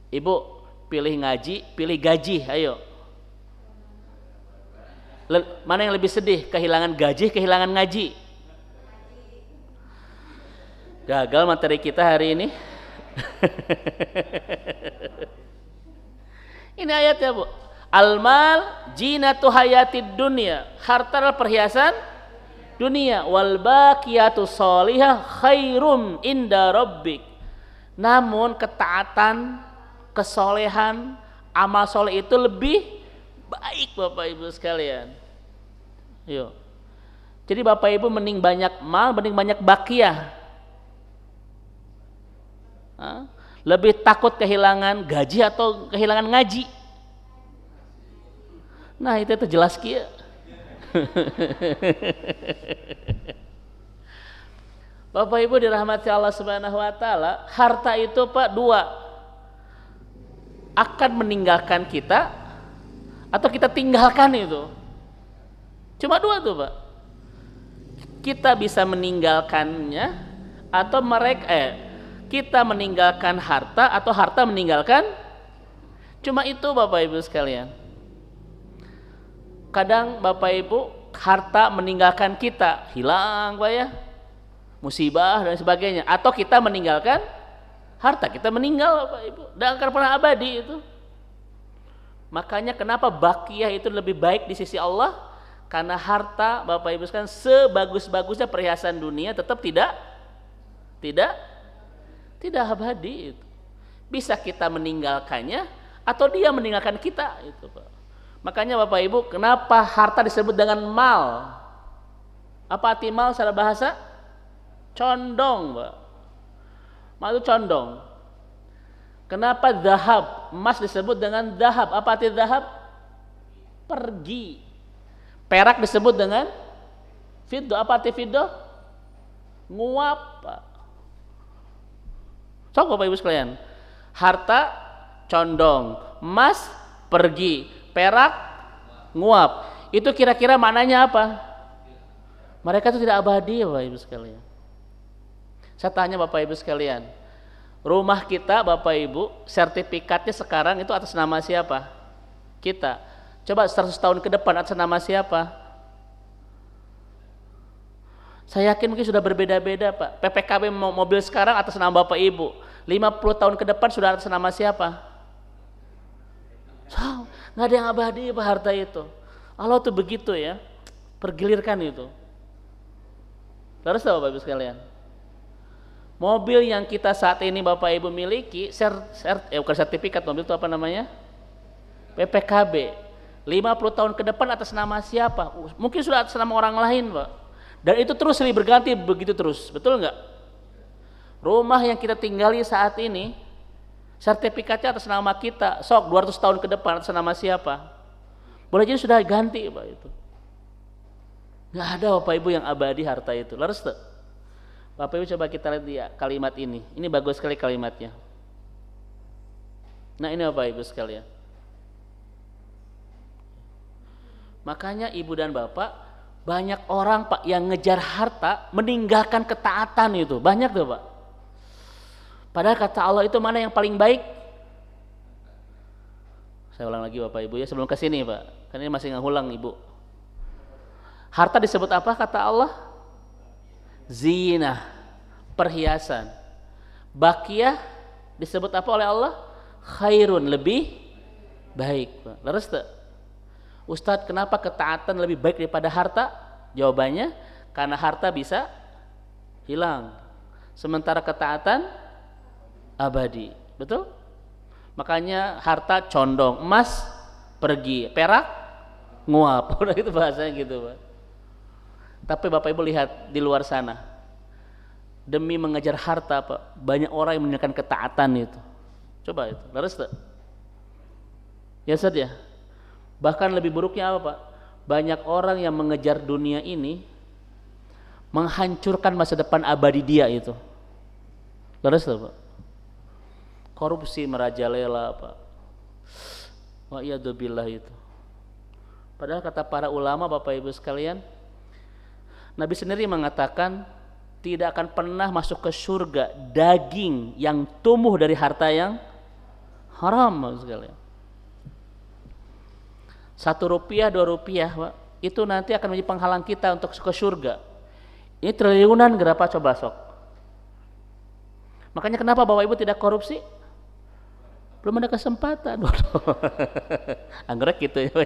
Ibu pilih ngaji, pilih gaji, ayo. Mana yang lebih sedih? Kehilangan gaji, kehilangan ngaji? Gagal materi kita hari ini. Ini ayatnya Bu. Al-mal jinatu hayatid dunya. Harta adalah perhiasan dunia. Wal baqiyatu sholihah khairum inda rabbik. Namun ketaatan, kesolehan, amal soleh itu lebih baik Bapak Ibu sekalian. Yuk. Jadi Bapak Ibu mending banyak mal, mending banyak baqiyah. Lebih takut kehilangan gaji atau kehilangan ngaji? Nah itu jelas kieu. Bapak Ibu dirahmati Allah Subhanahu wa taala, harta itu Pak dua, akan meninggalkan kita atau kita tinggalkan itu. Cuma dua tuh Pak. Kita bisa meninggalkannya atau kita meninggalkan harta atau harta meninggalkan. Cuma itu Bapak Ibu sekalian. kadang Bapak Ibu harta meninggalkan kita, hilang Pak ya, musibah dan sebagainya, atau kita meninggalkan harta, kita meninggal Bapak Ibu, dan akan pernah abadi itu. Makanya kenapa bakiyah itu lebih baik di sisi Allah? Karena harta Bapak Ibu sekalian sebagus-bagusnya perhiasan dunia tetap tidak abadi itu. Bisa kita meninggalkannya atau dia meninggalkan kita itu Pak. Makanya Bapak Ibu, kenapa harta disebut dengan mal? Apa arti mal secara bahasa? Condong Pak. Mal itu condong. Kenapa zahab, emas disebut dengan zahab? Apa arti zahab? Pergi. Perak disebut dengan fiddah. Apa arti fiddah? Nguap Pak. Sok Bapak Ibu sekalian, harta condong, emas pergi, perak nguap. Itu kira-kira maknanya apa? Mereka itu tidak abadi Bapak Ibu sekalian. Saya tanya Bapak Ibu sekalian, rumah kita Bapak Ibu, sertifikatnya sekarang itu atas nama siapa? Kita. Coba 100 tahun ke depan atas nama siapa? Saya yakin mungkin sudah berbeda-beda Pak. PPKB mobil sekarang atas nama Bapak Ibu. 50 tahun ke depan sudah atas nama siapa? So, nggak ada yang abadi Pak harta itu. Allah tuh begitu ya, pergilirkan itu. Terus tahu Bapak Ibu sekalian, mobil yang kita saat ini Bapak Ibu miliki, bukan sertifikat mobil itu apa namanya? PPKB. 50 tahun ke depan atas nama siapa? Mungkin sudah atas nama orang lain Pak. Dan itu terus silih berganti begitu terus, betul nggak? Rumah yang kita tinggali saat ini, sertifikatnya atas nama kita, sok 200 tahun ke depan atas nama siapa? Boleh jadi sudah ganti Pak itu. Nggak ada Bapak Ibu yang abadi harta itu. Laras tuh. Bapak Ibu coba kita lihat dia kalimat ini. Ini bagus sekali kalimatnya. Nah ini Bapak Ibu sekalian. Makanya Ibu dan Bapak, banyak orang Pak yang ngejar harta meninggalkan ketaatan itu. Banyak tuh Pak. Padahal kata Allah itu mana yang paling baik? Saya ulang lagi Bapak Ibu ya sebelum ke sini Pak. Kan ini masih ngulang Ibu. Harta disebut apa kata Allah? Zina, perhiasan. Bakiyah disebut apa oleh Allah? Khairun, lebih baik. Laras tak? Ustadz, kenapa ketaatan lebih baik daripada harta? Jawabannya, karena harta bisa hilang, sementara ketaatan abadi. Betul? Makanya harta condong, emas pergi, perak nguap. Udah itu bahasanya gitu Pak. Tapi Bapak Ibu lihat di luar sana, demi mengejar harta Pak, banyak orang yang meninggalkan ketaatan itu. Coba itu, laras tak? Ya Ustaz ya. Bahkan lebih buruknya apa Pak? Banyak orang yang mengejar dunia ini menghancurkan masa depan abadi dia itu. Laras tak Pak? Korupsi merajalela Pak. Wa iyadzubillah itu. Padahal kata para ulama Bapak Ibu sekalian, Nabi sendiri mengatakan tidak akan pernah masuk ke surga daging yang tumbuh dari harta yang haram sekalian. 1 rupiah, 2 rupiah Pak, itu nanti akan menjadi penghalang kita untuk ke surga. Ini triliunan berapa coba sok. Makanya kenapa Bapak Ibu tidak korupsi? Belum ada kesempatan. Anggrek gitu ya.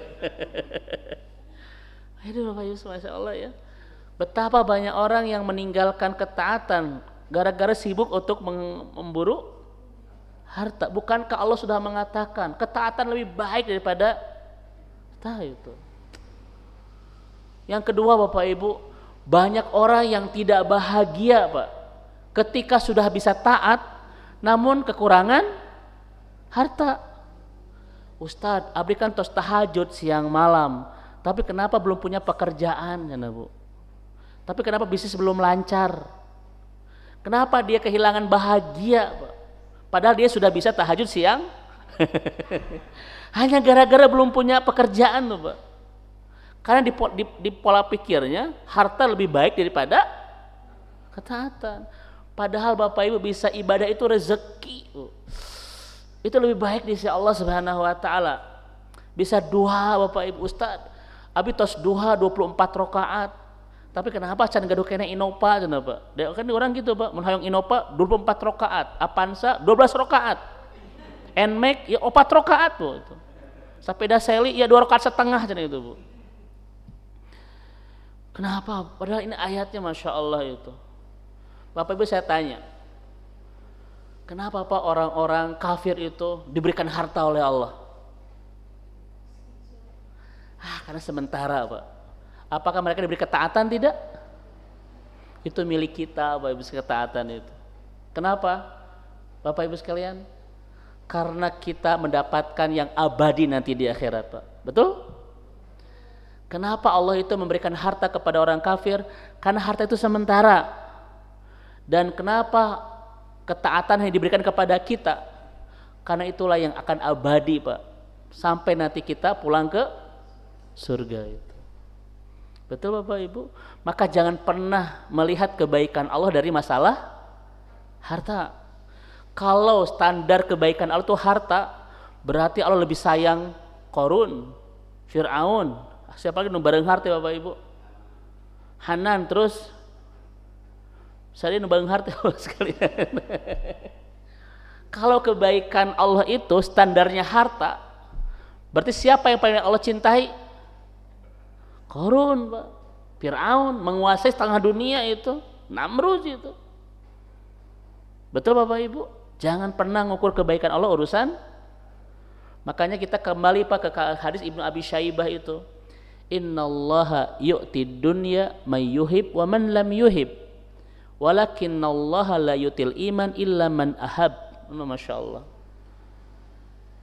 Aduh Bapak Ibu, Masya Allah ya. Betapa banyak orang yang meninggalkan ketaatan gara-gara sibuk untuk memburu harta. Bukankah Allah sudah mengatakan ketaatan lebih baik daripada itu. Yang kedua Bapak Ibu, banyak orang yang tidak bahagia Pak ketika sudah bisa taat namun kekurangan harta. Ustadz, abdi kan tos tahajud siang malam, tapi kenapa belum punya pekerjaan ya Bu? Tapi kenapa bisnis belum lancar? Kenapa dia kehilangan bahagia Pak? Padahal dia sudah bisa tahajud siang. Hanya gara-gara belum punya pekerjaan loh Pak. Karena di pola pikirnya harta lebih baik daripada ketaatan. Padahal Bapak Ibu bisa ibadah itu rezeki. Itu lebih baik di sisi Allah Subhanahu wa taala. Bisa doa Bapak Ibu, Ustaz, Abi tos duha 24 rakaat. Tapi kenapa can gaduh kena inopa cenah Pak? Kan orang gitu Pak, mun hoyong inopa 24 rakaat, Avanza 12 rakaat. Nmax ya 4 rakaat Bu itu. Sepeda seli ya 2 rakaat setengah cenah itu Bu. Kenapa? Padahal ini ayatnya Masya Allah itu. Bapak Ibu saya tanya, kenapa Pak orang-orang kafir itu diberikan harta oleh Allah? Karena sementara Pak. Apakah mereka diberi ketaatan? Tidak. Itu milik kita Bapak Ibu ketaatan itu. Kenapa? Bapak Ibu sekalian, karena kita mendapatkan yang abadi nanti di akhirat Pak. Betul? Kenapa Allah itu memberikan harta kepada orang kafir? Karena harta itu sementara. Dan kenapa ketaatan yang diberikan kepada kita? Karena itulah yang akan abadi Pak. Sampai nanti kita pulang ke surga itu. Betul Bapak Ibu? Maka jangan pernah melihat kebaikan Allah dari masalah harta. Kalau standar kebaikan Allah itu harta, berarti Allah lebih sayang Qarun, Fir'aun. Siapa lagi nu bareng harta Bapak Ibu? Hanan, terus saya nu bareng harta sekalian. Kalau kebaikan Allah itu standarnya harta, berarti siapa yang paling Allah cintai? Qarun, Pak. Fir'aun menguasai setengah dunia itu, Namrud itu. Betul Bapak Ibu? Jangan pernah ngukur kebaikan Allah urusan. Makanya kita kembali Pak ke hadis Ibnu Abi Syaibah itu. Innallaha yu'tid dunya may yuhib wa man lam yuhib. Walakinallaha la yutil iman illa man ahab. Masya Allah.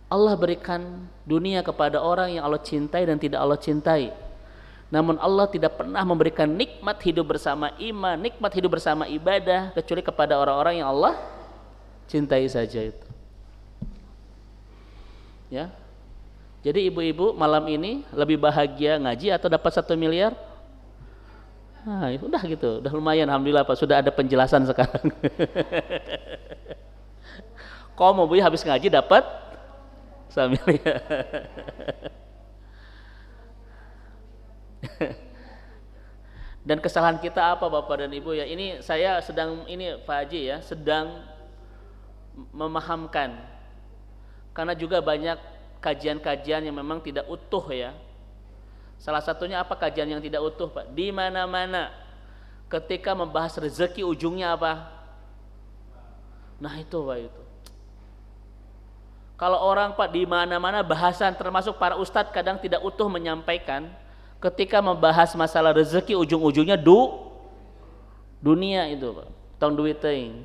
Allah berikan dunia kepada orang yang Allah cintai dan tidak Allah cintai. Namun Allah tidak pernah memberikan nikmat hidup bersama iman, nikmat hidup bersama ibadah kecuali kepada orang-orang yang Allah cintai saja itu. Ya. Jadi ibu-ibu malam ini lebih bahagia ngaji atau dapat 1 miliar? Nah, udah gitu, udah lumayan alhamdulillah Pak, sudah ada penjelasan sekarang. Kau mau Bu habis ngaji dapat 1 miliar. Dan kesalahan kita apa Bapak dan Ibu ya? Ini saya sedang Pak Haji ya, sedang memahamkan. Karena juga banyak kajian-kajian yang memang tidak utuh ya. Salah satunya apa kajian yang tidak utuh Pak? Di mana-mana ketika membahas rezeki ujungnya apa? Nah itu Pak itu. Kalau orang Pak di mana-mana bahasan termasuk para ustadz kadang tidak utuh menyampaikan ketika membahas masalah rezeki ujung-ujungnya dunia itu Pak. Tong duit teuing.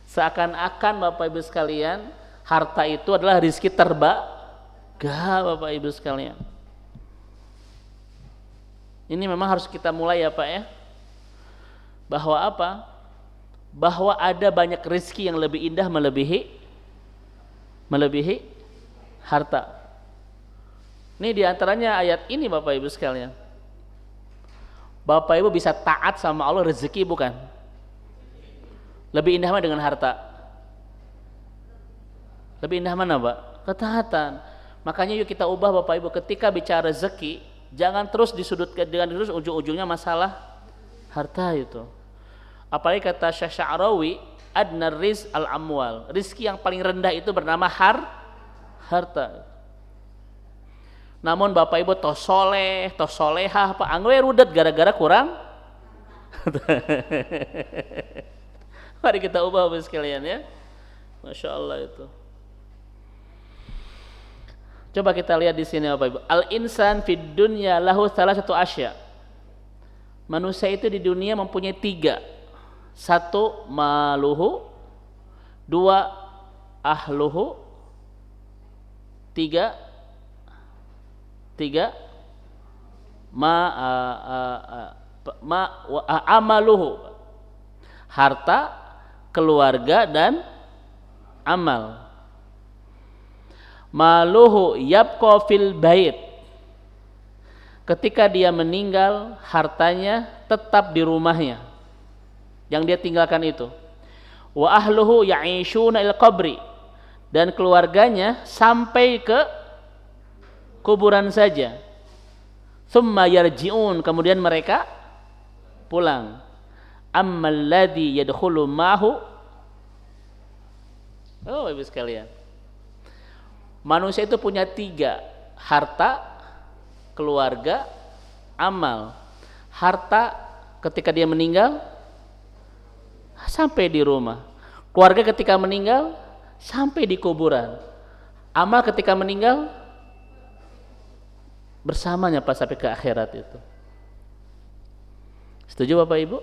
Seakan-akan Bapak Ibu sekalian, harta itu adalah rezeki Bapak Ibu sekalian. Ini memang harus kita mulai ya Pak ya. Bahwa apa? Bahwa ada banyak rezeki yang lebih indah melebihi harta. Ini diantaranya ayat ini Bapak Ibu sekalian. Bapak Ibu bisa taat sama Allah rezeki bukan? Lebih indah mana dengan harta? Lebih indah mana Pak? Ketaatan. Makanya yuk kita ubah Bapak Ibu ketika bicara rezeki, jangan terus disudutkan dengan terus ujung-ujungnya masalah harta itu. Apalagi kata Syekh Sya'rawi, adna rizq al-amwal. Rizki yang paling rendah itu bernama harta. Namun Bapak Ibu tos soleh, tos solehah, Pak angwe rudet gara-gara kurang. Mari kita ubah Bapak sekalian ya. Masya Allah itu. Coba kita lihat di sini Bapak Ibu. Al-insan fid dunya lahu salasatu asya. Manusia itu di dunia mempunyai 3. 1 maluhu, 2 ahluhu, 3 amaluhu, harta, keluarga dan amal. Maluhu yabqa fil bait. Ketika dia meninggal, hartanya tetap di rumahnya yang dia tinggalkan itu. Wa ahluhu ya'ishuna il qabri, dan keluarganya sampai ke kuburan saja. Tsumma yarji'un, kemudian mereka pulang. Ammal ladzi yadkhulu ma'hu, oh Ibu sekalian, manusia itu punya 3, harta, keluarga, amal. Harta ketika dia meninggal sampai di rumah, keluarga ketika meninggal sampai di kuburan, amal ketika meninggal bersamanya pas sampai ke akhirat itu. Setuju Bapak Ibu?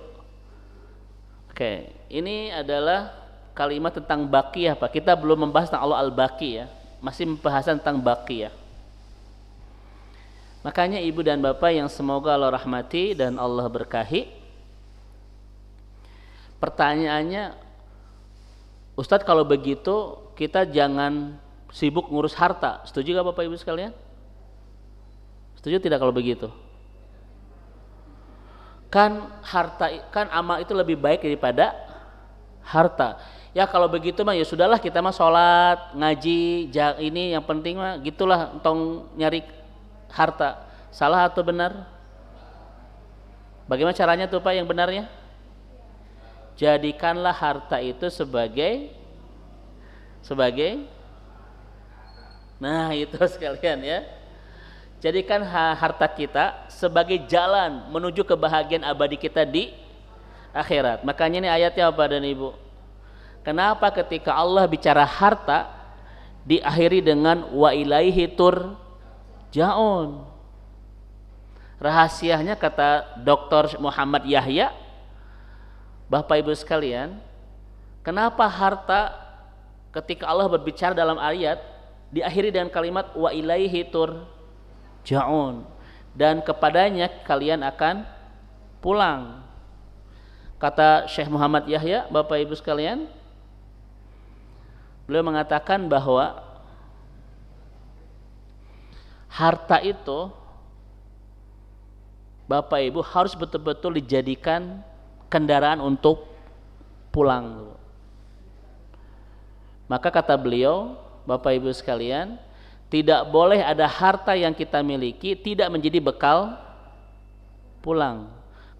Oke, ini adalah kalimat tentang baqiyah Pak. Kita belum membahas tentang Allah Al-Baqi ya, masih pembahasan tentang baqiyah. Makanya Ibu dan Bapak yang semoga Allah rahmati dan Allah berkahi, pertanyaannya, Ustadz kalau begitu kita jangan sibuk ngurus harta. Setuju gak Bapak Ibu sekalian? Setuju tidak kalau begitu? Kan harta, kan amal itu lebih baik daripada harta. Ya kalau begitu mah ya sudahlah, kita mah sholat, ngaji, ini yang penting mah gitulah, tong nyari harta. Salah atau benar? Bagaimana caranya tuh Pak yang benarnya? Jadikanlah harta itu sebagai nah itu sekalian ya. Jadikan harta kita sebagai jalan menuju kebahagiaan abadi kita di akhirat. Makanya ini ayatnya Bapak dan Ibu, kenapa ketika Allah bicara harta diakhiri dengan wa ilaihi turja'un? Rahasianya kata Dr. Muhammad Yahya, Bapak Ibu sekalian, kenapa harta ketika Allah berbicara dalam ayat diakhiri dengan kalimat wa ilaihi turja'un, dan kepadanya kalian akan pulang? Kata Syekh Muhammad Yahya, Bapak Ibu sekalian, beliau mengatakan bahwa harta itu Bapak Ibu harus betul-betul dijadikan kendaraan untuk pulang. Maka kata beliau, Bapak Ibu sekalian, tidak boleh ada harta yang kita miliki tidak menjadi bekal pulang,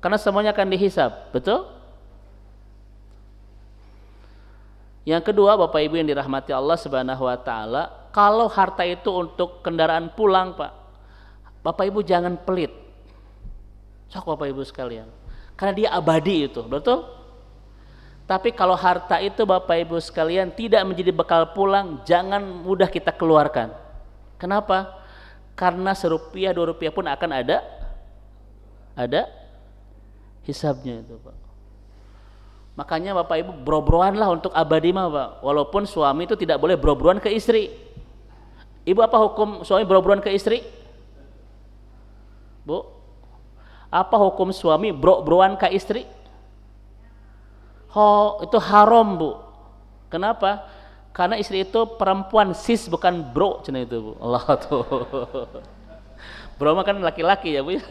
karena semuanya akan dihisab, betul? Yang kedua Bapak Ibu yang dirahmati Allah Subhanahu wa taala, kalau harta itu untuk kendaraan pulang Pak, Bapak Ibu jangan pelit. Sok Bapak Ibu sekalian, karena dia abadi itu, betul? Tapi kalau harta itu Bapak Ibu sekalian tidak menjadi bekal pulang, jangan mudah kita keluarkan. Kenapa? Karena serupiah 2 rupiah pun akan ada hisabnya itu Pak. Makanya Bapak Ibu bro-broanlah untuk abadi mah Pak. Walaupun suami itu tidak boleh bro-broan ke istri. Ibu, apa hukum suami bro-broan ke istri? Bu, apa hukum suami bro-broan ke istri? Itu haram Bu. Kenapa? Karena istri itu perempuan, sis bukan bro, cina itu Bu. Allah tuh. Bro mah kan laki-laki ya Bu ya.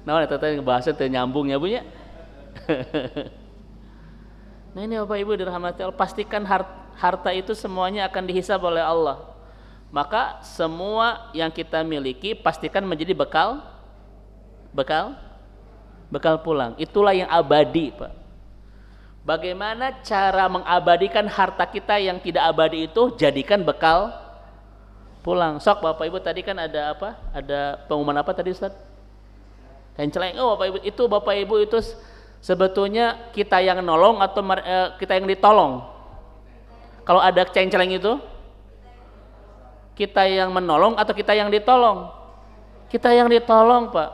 Nah, tadi bahasa nyambung ya Bu ya. Nah ini Bapak Ibu dirahmati Allah, pastikan harta itu semuanya akan dihisab oleh Allah. Maka semua yang kita miliki pastikan menjadi bekal pulang. Itulah yang abadi Pak. Bagaimana cara mengabadikan harta kita yang tidak abadi itu? Jadikan bekal pulang. Sok Bapak Ibu, tadi kan ada apa? Ada pengumuman apa tadi Ustaz? Kenceleng. Oh Bapak Ibu, itu Bapak Ibu itu sebetulnya kita yang nolong atau kita yang ditolong? Kalau ada kenceleng itu, kita yang menolong atau kita yang ditolong? Kita yang ditolong Pak.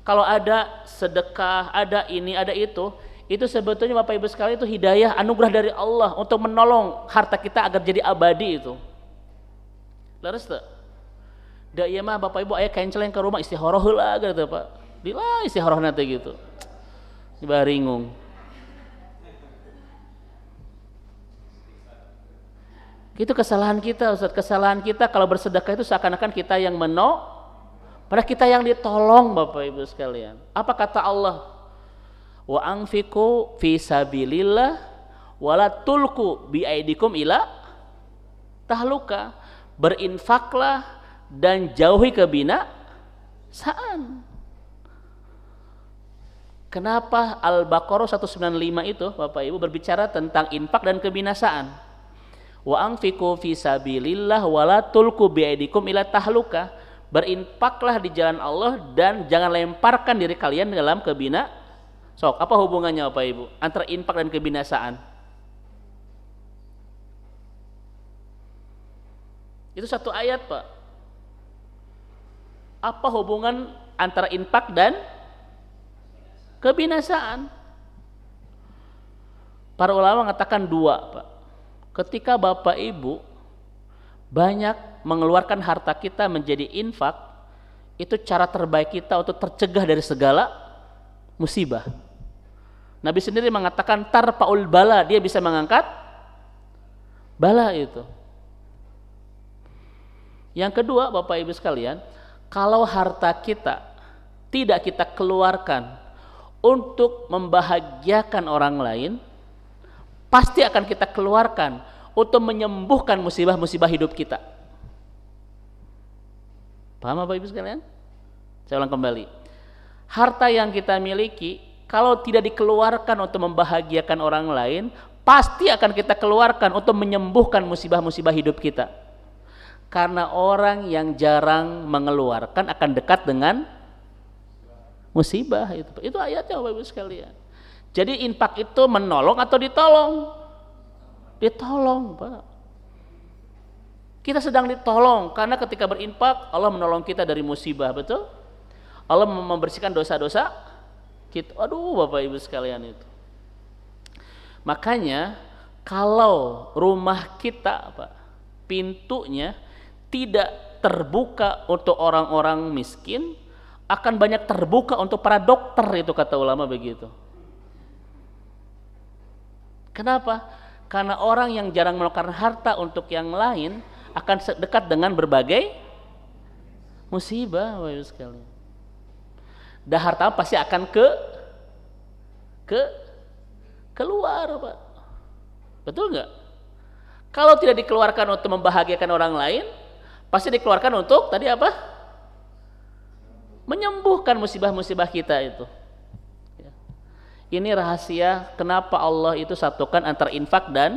Kalau ada sedekah, ada ini, ada itu sebetulnya Bapak Ibu sekalian itu hidayah, anugerah dari Allah untuk menolong harta kita agar jadi abadi itu. Laras tak? Da iya mah Bapak Ibu aya kenceleng ke rumah istihoroh heula gitu Pak. Dilah istihoroh nanti gitu. Baringung. Itu kesalahan kita Ustaz. Kesalahan kita kalau bersedekah itu seakan-akan kita yang padahal kita yang ditolong Bapak Ibu sekalian. Apa kata Allah? Wa anfiqu fi sabilillah wala tulqu biaidikum ila tahluka. berinfaklah dan jauhi kebinasaan. Kenapa Al-Baqarah 195 itu Bapak Ibu berbicara tentang infak dan kebinasaan? Wa anfiqu fi sabilillah wa la tulqu biaidikum ila tahluka. Berinfaklah di jalan Allah dan jangan lemparkan diri kalian dalam kebinasaan. Sok, apa hubungannya Bapak Ibu antara infak dan kebinasaan? Itu satu ayat, Pak. Apa hubungan antara infak dan kebinasaan? Para ulama mengatakan dua, Pak. Ketika Bapak Ibu banyak mengeluarkan harta kita menjadi infak, itu cara terbaik kita untuk tercegah dari segala musibah. Nabi sendiri mengatakan tarfaul bala, dia bisa mengangkat bala itu. Yang kedua, Bapak Ibu sekalian, kalau harta kita tidak kita keluarkan untuk membahagiakan orang lain, pasti akan kita keluarkan untuk menyembuhkan musibah-musibah hidup kita. Paham Bapak Ibu sekalian? Saya ulang kembali. Harta yang kita miliki kalau tidak dikeluarkan untuk membahagiakan orang lain, pasti akan kita keluarkan untuk menyembuhkan musibah-musibah hidup kita. Karena orang yang jarang mengeluarkan akan dekat dengan musibah itu. Itu ayatnya Bapak Ibu sekalian. Jadi infak itu menolong atau ditolong? Ditolong, Pak. Kita sedang ditolong karena ketika berinfak Allah menolong kita dari musibah, betul? Allah membersihkan dosa-dosa kita. Aduh, Bapak Ibu sekalian itu. Makanya kalau rumah kita, Pak, pintunya tidak terbuka untuk orang-orang miskin, akan banyak terbuka untuk para dokter, itu kata ulama begitu. Kenapa? Karena orang yang jarang mengeluarkan harta untuk yang lain akan dekat dengan berbagai musibah, Bapak Ibu sekalian. Dan harta pasti akan keluar, Pak. Betul nggak? Kalau tidak dikeluarkan untuk membahagiakan orang lain, pasti dikeluarkan untuk tadi apa? Menyembuhkan musibah-musibah kita itu. Ini rahasia kenapa Allah itu satukan antara infak dan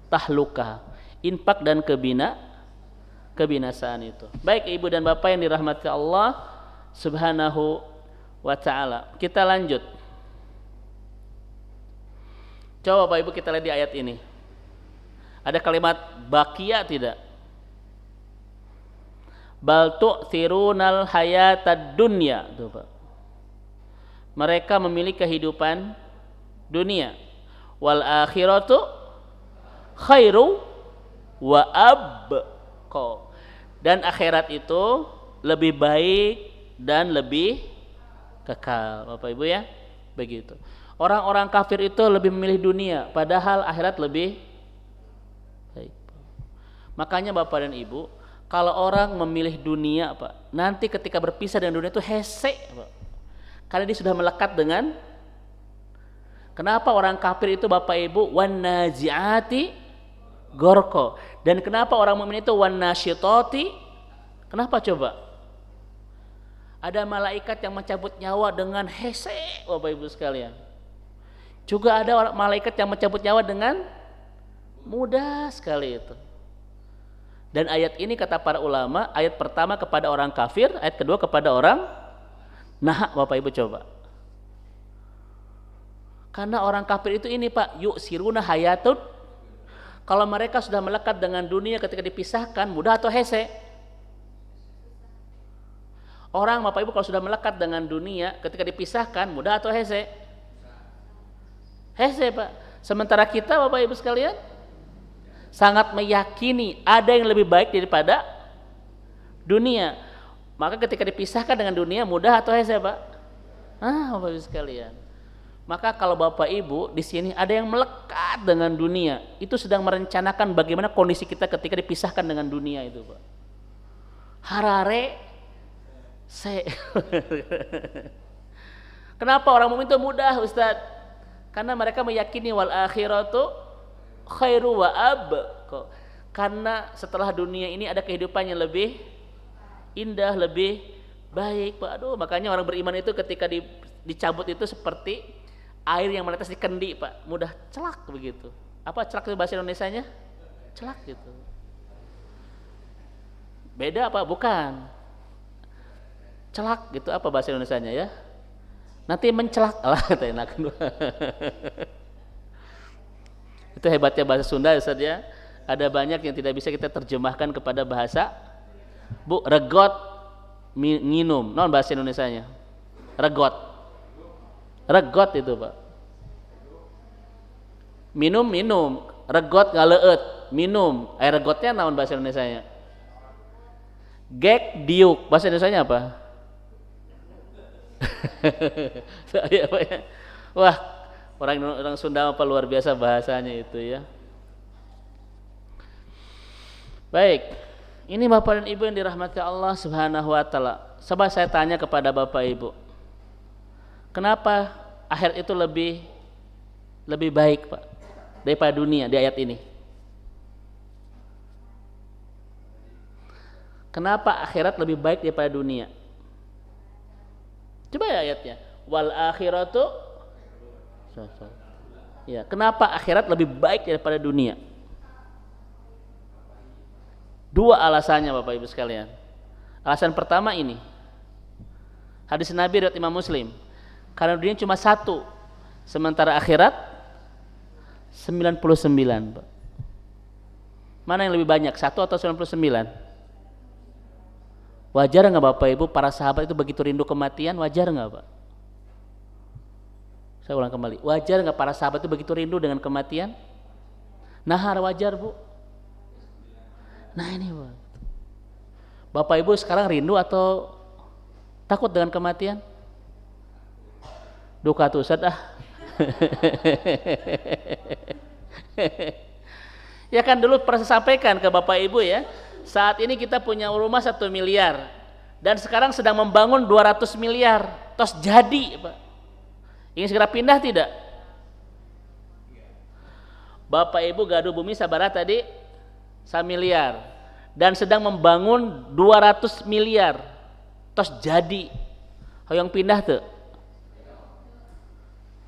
tahluka, infak dan kebinasaan itu. Baik Ibu dan Bapak yang dirahmati Allah Subhanahu wa ta'ala. Kita lanjut. Coba Bapak Ibu kita lihat di ayat ini. Ada kalimat baqiya tidak? Bal tu'thirunal hayatad dunya. Tuh, Pak. Mereka memilih kehidupan dunia. Wal akhiratu khairu wa abqa. Dan akhirat itu lebih baik dan lebih kekal. Bapak Ibu ya, begitu. Orang-orang kafir itu lebih memilih dunia, padahal akhirat lebih baik. Makanya Bapak dan Ibu, kalau orang memilih dunia, Pak, nanti ketika berpisah dengan dunia itu hese, Pak. Karena dia sudah melekat dengan. Kenapa orang kafir itu Bapak Ibu wan naziati gorko, dan kenapa orang mukmin itu wan nasyitati? Kenapa coba? Ada malaikat yang mencabut nyawa dengan hese, Bapak Ibu sekalian. Juga ada malaikat yang mencabut nyawa dengan mudah sekali itu. Dan ayat ini kata para ulama, ayat pertama kepada orang kafir, ayat kedua kepada orang. Nah, Bapak Ibu coba. Karena orang kafir itu ini, Pak, yuk siruna hayatun. Kalau mereka sudah melekat dengan dunia ketika dipisahkan, mudah atau hese? Orang Bapak Ibu kalau sudah melekat dengan dunia ketika dipisahkan, mudah atau hese? Hese, Pak. Sementara kita Bapak Ibu sekalian sangat meyakini ada yang lebih baik daripada dunia. Maka ketika dipisahkan dengan dunia, mudah atau hese, Pak? Bapak Ibu sekalian. Maka kalau Bapak Ibu di sini ada yang melekat dengan dunia, itu sedang merencanakan bagaimana kondisi kita ketika dipisahkan dengan dunia itu, Pak. Harare Kenapa orang mukmin itu mudah, Ustaz? Karena mereka meyakini wal akhiratu khairu wa abqa. Karena setelah dunia ini ada kehidupan yang lebih indah, lebih baik, Pak. Aduh, makanya orang beriman itu ketika dicabut itu seperti air yang menetes di kendi, Pak. Mudah celak begitu. Apa celak itu bahasa Indonesianya? Celak gitu. Beda apa? Bukan. Celak gitu apa bahasa Indonesianya ya? Nanti mencelak lah kata enak. Itu hebatnya bahasa Sunda Ustaz ya. Ada banyak yang tidak bisa kita terjemahkan kepada bahasa. Bu, regot minum. Non bahasa Indonesianya. Regot. Regot itu, Pak. Minum. Regot ngaleut, minum. Air regotnya naon bahasa Indonesianya? Gek diuk. Bahasa Indonesianya apa? Wah, orang Sunda apa luar biasa bahasanya itu ya. Baik, ini Bapak dan Ibu yang dirahmati Allah Subhanahu wa taala. Coba saya tanya kepada Bapak Ibu. Kenapa akhirat itu lebih baik, Pak, daripada dunia di ayat ini? Kenapa akhirat lebih baik daripada dunia? Coba ya ayatnya. Wal akhiratu. Ya, kenapa akhirat lebih baik daripada dunia? Dua alasannya Bapak Ibu sekalian. Alasan pertama ini. Hadis Nabi riwayat Imam Muslim. Karena dunia cuma satu, sementara akhirat 99, Pak. Mana yang lebih banyak? 1 atau 99? Wajar nggak Bapak Ibu para sahabat itu begitu rindu kematian? Wajar nggak, Pak? Saya ulang kembali. Wajar nggak para sahabat itu begitu rindu dengan kematian? Nahar wajar, Bu. Nah ini, Pak. Bapak Ibu sekarang rindu atau takut dengan kematian? Duka tuh Ustaz ah. Ya kan dulu pernah saya sampaikan ke Bapak Ibu ya. Saat ini kita punya rumah 1 miliar dan sekarang sedang membangun 200 miliar. Tos jadi, Pak. Ingin segera pindah tidak? Bapak Ibu gaduh bumi sabaraha tadi 1 miliar dan sedang membangun 200 miliar. Tos jadi. Hoyong pindah tuh.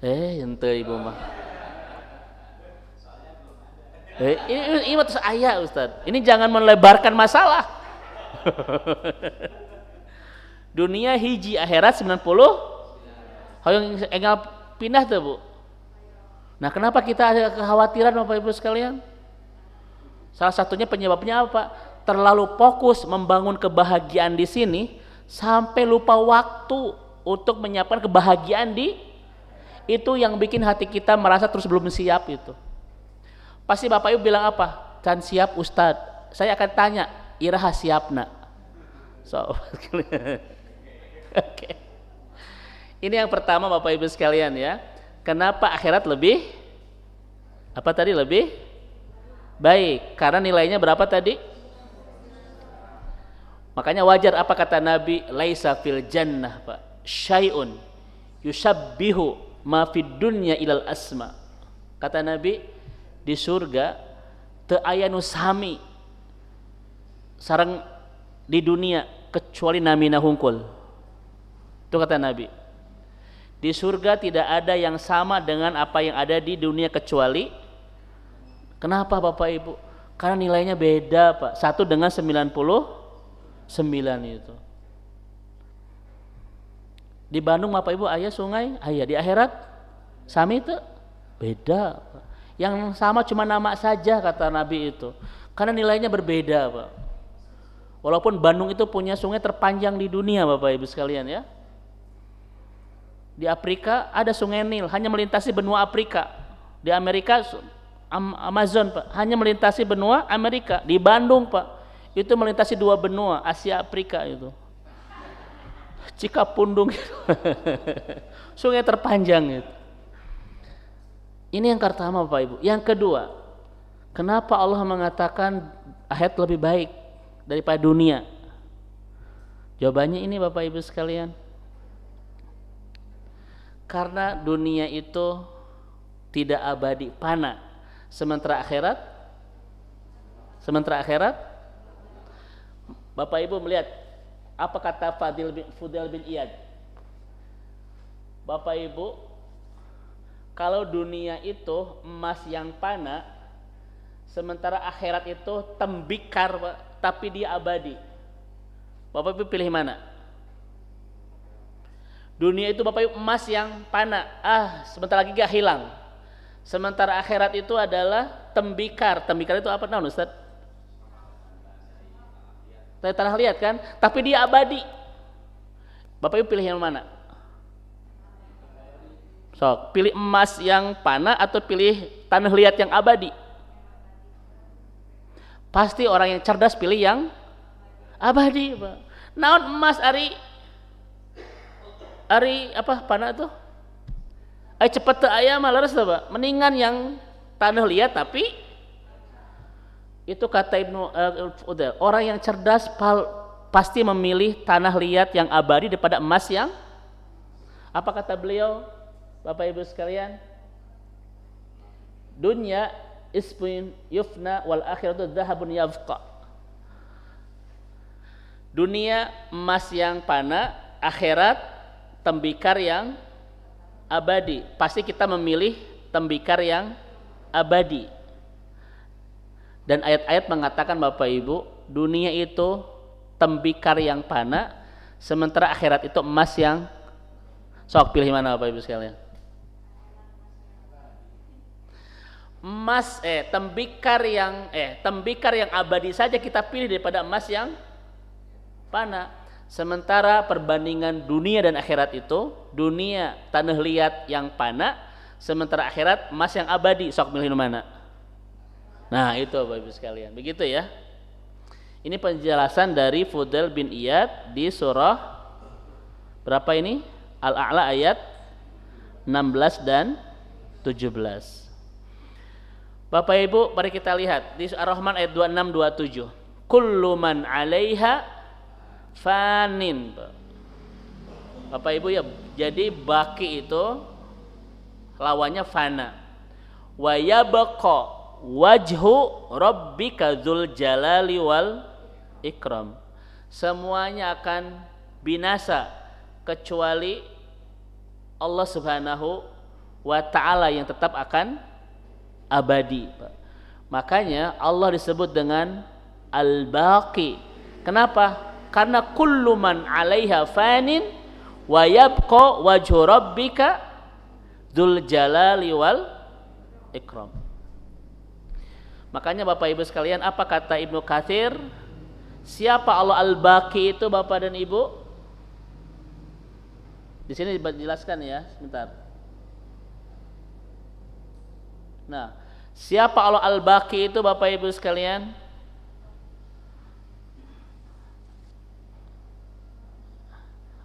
Ente Ibu mah. Ini terus ayah Ustaz. Ini jangan melebarkan masalah. Dunia hiji akhirat 90. Hoyong enggal pindah tuh, Bu. Nah, kenapa kita ada kekhawatiran Bapak Ibu sekalian? Salah satunya penyebabnya apa? Terlalu fokus membangun kebahagiaan di sini sampai lupa waktu untuk menyiapkan kebahagiaan di itu yang bikin hati kita merasa terus belum siap itu. Pasti Bapak Ibu bilang apa? Can siap Ustadz. Saya akan tanya, iraha siapna. Oke. Ini yang pertama Bapak Ibu sekalian ya. Kenapa akhirat lebih apa tadi lebih baik? Karena nilainya berapa tadi? Makanya wajar apa kata Nabi, laisa fil jannah, Pak, syai'un yusabbihu ma fid dunya ilal asma. Kata Nabi, di surga teu aya nu sami sareng di dunia kecuali namina hungkul. Itu kata Nabi. Di surga tidak ada yang sama dengan apa yang ada di dunia kecuali. Kenapa Bapak Ibu? Karena nilainya beda, Pak. 1 dengan 99 itu. Di Bandung Bapak Ibu aya sungai, aya di akhirat sami itu beda, Pak. Yang sama cuma nama saja kata Nabi itu. Karena nilainya berbeda, Pak. Walaupun Bandung itu punya sungai terpanjang di dunia, Bapak Ibu sekalian ya. Di Afrika ada sungai Nil, hanya melintasi benua Afrika. Di Amerika Amazon, Pak, hanya melintasi benua Amerika. Di Bandung, Pak, itu melintasi 2 benua, Asia Afrika itu. Cikapundung gitu. Sungai terpanjang itu. Ini yang pertama Bapak Ibu. Yang kedua, kenapa Allah mengatakan akhirat lebih baik daripada dunia? Jawabannya ini Bapak Ibu sekalian. Karena dunia itu tidak abadi, fana, sementara akhirat sementara akhirat. Bapak Ibu melihat apa kata Fudail bin Iyad. Bapak Ibu, kalau dunia itu emas yang fana, sementara akhirat itu tembikar, Pak, tapi dia abadi. Bapak Ibu pilih mana? Dunia itu Bapak Ibu emas yang fana, sebentar lagi gak hilang. Sementara akhirat itu adalah tembikar. Tembikar itu apa namanya, Ustaz? Tanah liat kan? Tapi dia abadi. Bapak Ibu pilih yang mana? So, pilih emas yang fana atau pilih tanah liat yang abadi? Pasti orang yang cerdas pilih yang abadi, Pak. Naon emas ari apa fana tuh? Cepet teu aya mah leres tuh, Pak. Mendingan yang tanah liat tapi itu kata Ibnu Fudail, orang yang cerdas pasti memilih tanah liat yang abadi daripada emas yang, apa kata beliau, Bapak Ibu sekalian? Dunya isbun yufna wal akhiratu dhahabun yabqa. Dunia emas yang fana, akhirat tembikar yang abadi. Pasti kita memilih tembikar yang abadi. Dan ayat-ayat mengatakan Bapak Ibu, dunia itu tembikar yang fana, sementara akhirat itu emas yang, sok pilih mana Bapak Ibu sekalian? Emas tembikar yang abadi saja kita pilih daripada emas yang fana. Sementara perbandingan dunia dan akhirat itu, dunia tanah liat yang fana, sementara akhirat emas yang abadi. Sok pilih mana? Nah itu Bapak Ibu sekalian, begitu ya. Ini penjelasan dari Fudail bin Iyad di surah berapa ini? Al-A'la ayat 16 dan 17. Bapak Ibu, mari kita lihat di Ar-Rahman ayat 26 27. Kullu man 'alaiha fanin. Bapak Ibu ya, jadi baki itu lawannya fana. Wa yabqa wajhu rabbika dzul jalali wal ikram. Semuanya akan binasa kecuali Allah Subhanahu wa taala yang tetap akan abadi. Makanya Allah disebut dengan Al-Baqi. Kenapa? Karena kullu man 'alaiha fanin wa yabqa wajhu rabbika dzul jalali wal ikram. Makanya Bapak Ibu sekalian, apa kata Ibnu Katsir? Siapa Allah Al-Baqi itu Bapak dan Ibu? Di sini dijelaskan ya, sebentar. Nah, siapa Allah Al-Baqi itu Bapak Ibu sekalian?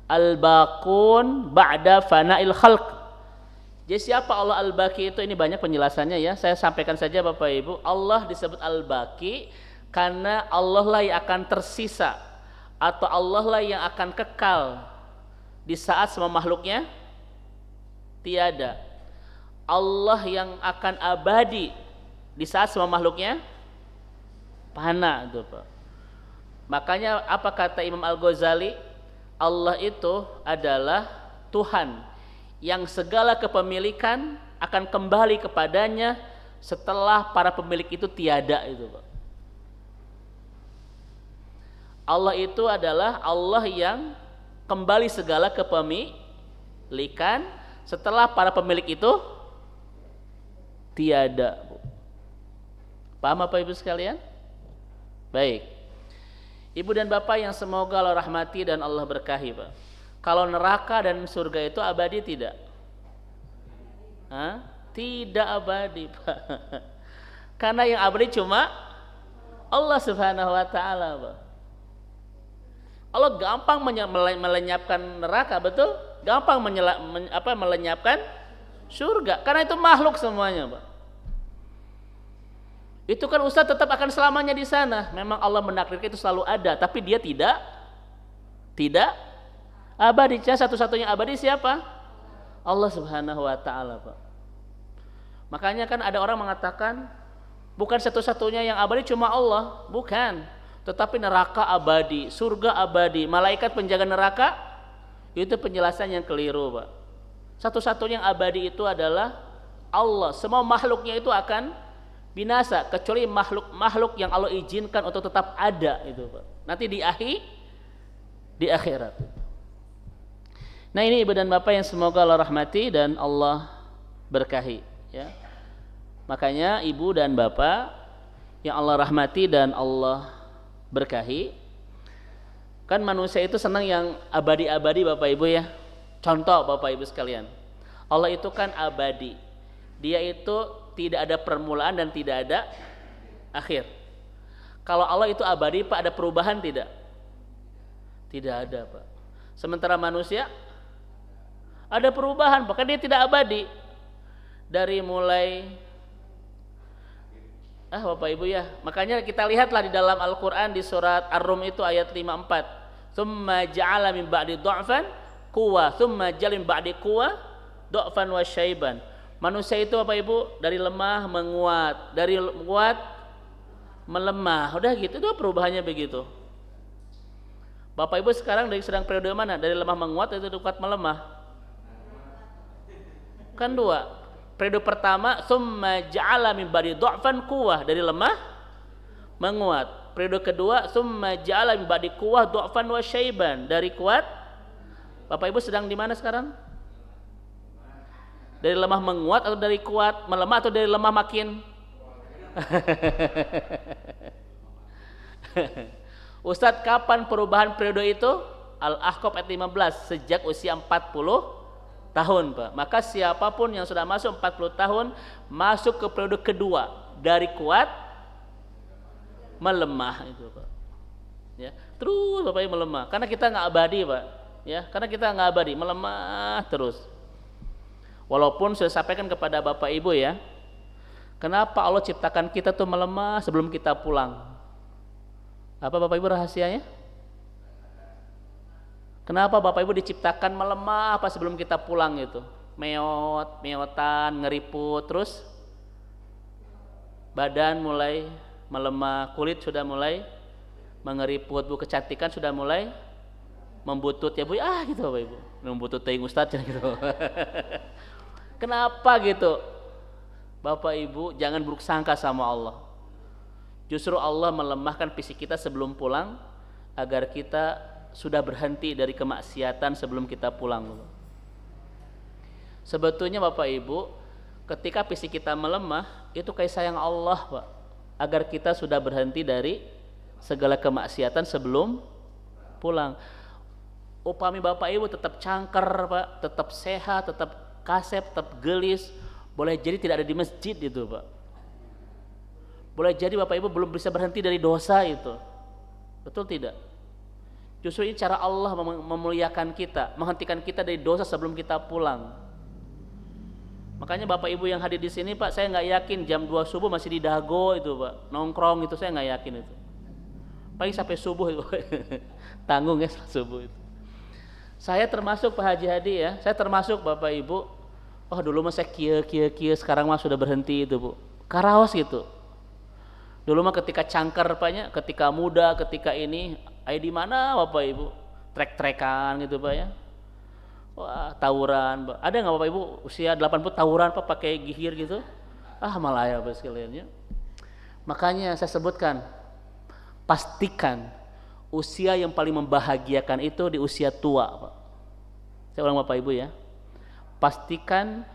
Al-Baqun ba'da fana'il khalq. Jadi siapa Allah Al-Baqi itu? Ini banyak penjelasannya ya. Saya sampaikan saja Bapak Ibu. Allah disebut Al-Baqi karena Allah lah yang akan tersisa, atau Allah lah yang akan kekal di saat semua makhluknya tiada. Allah yang akan abadi di saat semua makhluknya fana itu, Pak. Makanya apa kata Imam Al-Ghazali? Allah itu adalah Tuhan yang segala kepemilikan akan kembali kepadanya setelah para pemilik itu tiada itu, Pak. Allah itu adalah Allah yang kembali segala kepemilikan setelah para pemilik itu tiada. Paham Bapak Ibu sekalian? Baik. Ibu dan Bapak yang semoga Allah rahmati dan Allah berkahi, Pak. Kalau neraka dan surga itu abadi tidak? Tidak abadi, Pak. Karena yang abadi cuma Allah Subhanahu wa taala, Pak. Allah gampang melenyapkan neraka, betul? Gampang melenyapkan surga, karena itu makhluk semuanya, Pak. Itu kan Ustaz tetap akan selamanya di sana. Memang Allah menakdirkan itu selalu ada, tapi dia tidak abadi. Satu-satunya abadi siapa? Allah Subhanahu wa taala, Pak. Makanya kan ada orang mengatakan Bukan satu-satunya yang abadi cuma Allah, bukan. Tetapi neraka abadi, surga abadi, malaikat penjaga neraka, itu penjelasan yang keliru, Pak. Satu-satunya yang abadi itu adalah Allah. Semua makhluknya itu akan binasa kecuali makhluk yang Allah izinkan untuk tetap ada itu, Pak. Nanti di akhirat. Nah, ini ibu dan bapak yang semoga Allah rahmati dan Allah berkahi, ya. Makanya ibu dan bapak yang Allah rahmati dan Allah berkahi, kan manusia itu senang yang abadi-abadi Bapak Ibu ya. Contoh Bapak Ibu sekalian, Allah itu kan abadi, dia itu tidak ada permulaan dan tidak ada akhir. Kalau Allah itu abadi Pak, ada perubahan tidak? Tidak ada Pak. Sementara manusia ada perubahan, bahkan dia tidak abadi. Dari mulai Bapak Ibu ya, makanya kita lihatlah di dalam Al-Quran di surat Ar-Rum itu ayat 54, tsumma ja'ala min ba'di dha'fan quwwa tsumma ja'ala min ba'di quwwa dha'fan wa syaiban. Manusia itu Bapak Ibu dari lemah menguat, dari kuat melemah, udah gitu, itu perubahannya begitu. Bapak Ibu sekarang sedang periode mana? Dari lemah menguat atau kuat melemah? Kan dua. Periode pertama, tsumma ja'ala min ba'di dha'fan quwwah, dari lemah menguat. Periode kedua, tsumma ja'ala min ba'di quwwah dha'fan wa syaiban, dari kuat. Bapak Ibu sedang di mana sekarang? Dari lemah menguat atau dari kuat melemah atau dari lemah makin? Ustadz, kapan perubahan periode itu? Al-Ahqaf ayat 15, sejak usia 40 tahun Pak. Maka siapapun yang sudah masuk 40 tahun masuk ke periode kedua, dari kuat melemah itu Pak. Ya, terus Bapak Ibu melemah karena kita nggak abadi Pak. Ya, karena kita nggak abadi, melemah terus. Walaupun sudah sampaikan kepada Bapak Ibu ya, kenapa Allah ciptakan kita tuh melemah sebelum kita pulang? Apa Bapak Ibu rahasianya? Kenapa Bapak Ibu diciptakan melemah apa sebelum kita pulang itu? Meotan, ngeriput, terus badan mulai melemah, kulit sudah mulai mengeriput, Bu, kecantikan sudah mulai membutut ya Bu. Gitu Bapak Ibu. Membutut teuing Ustaz gitu. Kenapa gitu? Bapak Ibu jangan buruk sangka sama Allah. Justru Allah melemahkan fisik kita sebelum pulang agar kita sudah berhenti dari kemaksiatan sebelum kita pulang. Sebetulnya Bapak Ibu, ketika fisik kita melemah, itu kasih sayang Allah Pak, agar kita sudah berhenti dari segala kemaksiatan sebelum pulang. Upami Bapak Ibu tetap cangker Pak, tetap sehat, tetap kasep, tetap gelis, boleh jadi tidak ada di masjid itu Pak. Boleh jadi Bapak Ibu belum bisa berhenti dari dosa itu. Betul tidak? Justru ini cara Allah memuliakan kita, menghentikan kita dari dosa sebelum kita pulang. Makanya Bapak Ibu yang hadir di sini Pak, saya nggak yakin jam 2 subuh masih di dago itu Pak, nongkrong itu, saya nggak yakin itu. Paling sampai subuh itu, tanggung ya subuh itu. Saya termasuk Pak Haji Hadi ya, saya termasuk Bapak Ibu. Oh dulu mah saya kia, sekarang mah sudah berhenti itu Bu. Karaos gitu. Dulu mah ketika cangker Paknya, ketika muda, ketika ini, di mana Bapak Ibu? Trek-trekan gitu Pak ya. Wah, tawuran Pak. Ada nggak Bapak Ibu usia 80 tawuran Pak pakai gihir gitu? Malah ya Pak sekalian ya. Makanya saya sebutkan, pastikan usia yang paling membahagiakan itu di usia tua Pak. Saya ulang Bapak Ibu ya. Pastikan